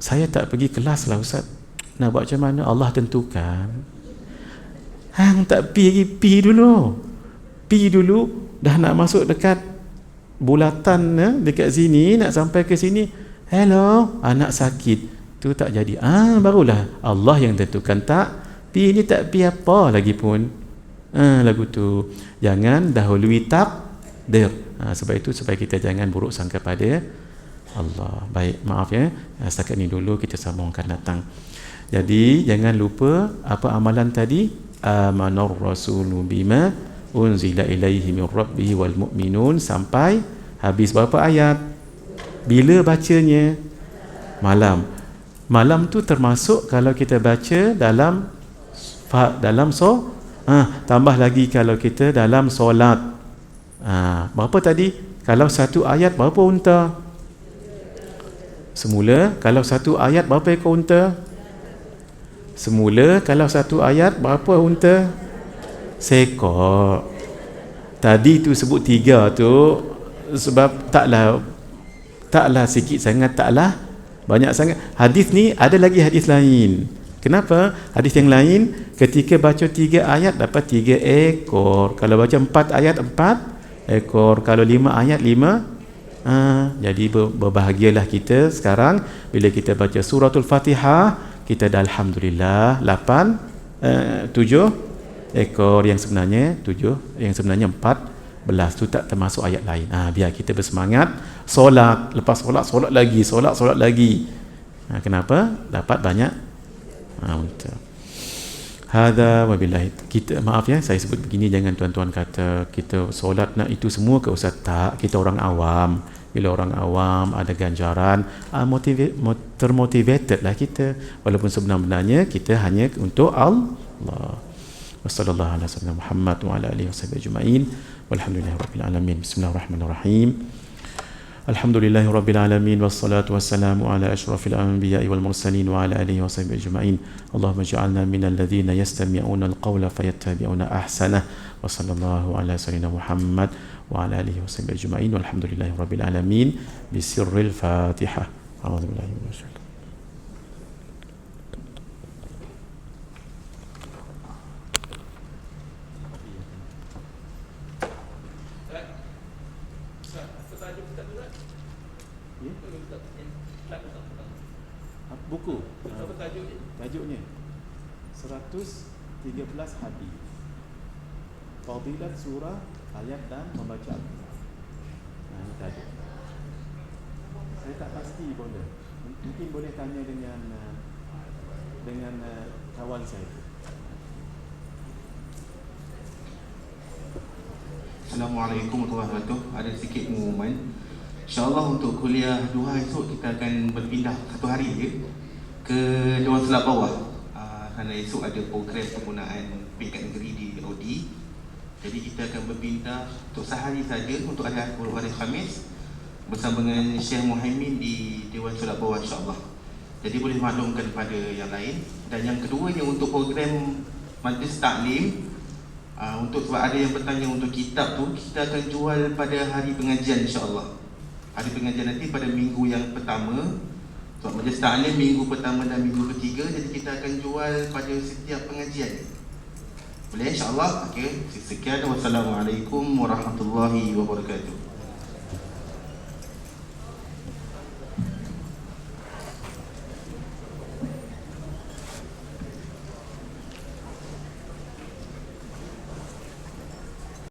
Speaker 1: saya tak pergi kelas lah Ustaz. Nak buat macam mana? Allah tentukan. Hang tak pergi dulu. Pergi dulu, dah nak masuk dekat bulatan dekat sini, nak sampai ke sini. Hello, anak sakit. Tu tak jadi. Barulah Allah yang tentukan. Tak pi ni, tak pi apa lagi pun. Lagu tu jangan dahului takdir. Sebab itu supaya kita jangan buruk sangka pada Allah. Baik, maaf ya, setakat ni dulu, kita sambung akan datang. Jadi jangan lupa apa amalan tadi. Amanar rasulu bima unzila ilaihi min rabbihi wal mu'minun, sampai habis berapa ayat? Bila bacanya? Malam tu termasuk kalau kita baca dalam tambah lagi kalau kita dalam solat. Berapa tadi? Kalau 1 ayat berapa unta? Semula kalau 1 ayat berapa ekor unta? Semula kalau 1 ayat berapa unta? Seekor. Tadi tu sebut 3 tu sebab taklah sikit sangat, taklah banyak sangat. Hadis ni ada lagi hadis lain. Kenapa? Hadis yang lain ketika baca 3 ayat dapat 3 ekor. Kalau baca 4 ayat 4 ekor. Kalau 5 ayat 5. Jadi berbahagialah kita sekarang bila kita baca suratul Fatihah, kita dah alhamdulillah 7 ekor, yang sebenarnya 7, yang sebenarnya 14 tu tak termasuk ayat lain. Biar kita bersemangat solat, lepas solat lagi. Kenapa? Dapat banyak unta. Hadza wabillahi. Kita, maaf ya saya sebut begini, jangan tuan-tuan kata kita solat nak itu semua ke Ustaz. Tak, kita orang awam. Bila orang awam ada ganjaran, termotivated lah kita, walaupun sebenarnya kita hanya untuk Allah. Wassallallahu ala sayyidina Muhammad wa ala alihi washabihi ajma'in. Walhamdulillahirabbil alamin. Bismillahirrahmanirrahim. Alhamdulillahirabbil alamin, wassalatu wassalamu ala asyrafil anbiya'i wal mursalin wa ala alihi washabihi ajma'in. Allahumma ij'alna minal ladzina yastami'una al-qawla fayattabi'una ahsanah. Wa sallallahu ala sayyidina Muhammad wa ala alihi washabihi ajma'in. Walhamdulillahirabbil alamin. Bisirril Fatihah. A'udzubillahi minasyaitonir rajim. Ya? Buku. Tajuknya 113 hadis. Fadilat surah, ayat dan membaca Al-Quran. Nah, ini tajuk. Saya tak pasti boleh. Mungkin boleh tanya dengan kawan saya.
Speaker 2: Assalamualaikum warahmatullahi wabarakatuh. Ada sedikit pengumuman. InsyaAllah untuk kuliah duha esok kita akan berpindah satu hari je ke Dewan Selab Bawah, kerana esok ada program penggunaan peringkat negeri di Audi. Jadi kita akan berpindah untuk sehari saja untuk hari Khamis bersama dengan Syekh Muhaimin di Dewan Selab Bawah, insyaAllah. Jadi boleh maklumkan kepada yang lain. Dan yang keduanya untuk program Majlis Taklim, untuk sebab ada yang bertanya untuk kitab tu, kita akan jual pada hari pengajian, insyaAllah. Hari pengajian nanti pada minggu yang pertama. Sebab Majlis Taklim minggu pertama dan minggu ketiga, jadi kita akan jual pada setiap pengajian. Boleh, insyaAllah. Okey, sekian. Wassalamualaikum warahmatullahi wabarakatuh.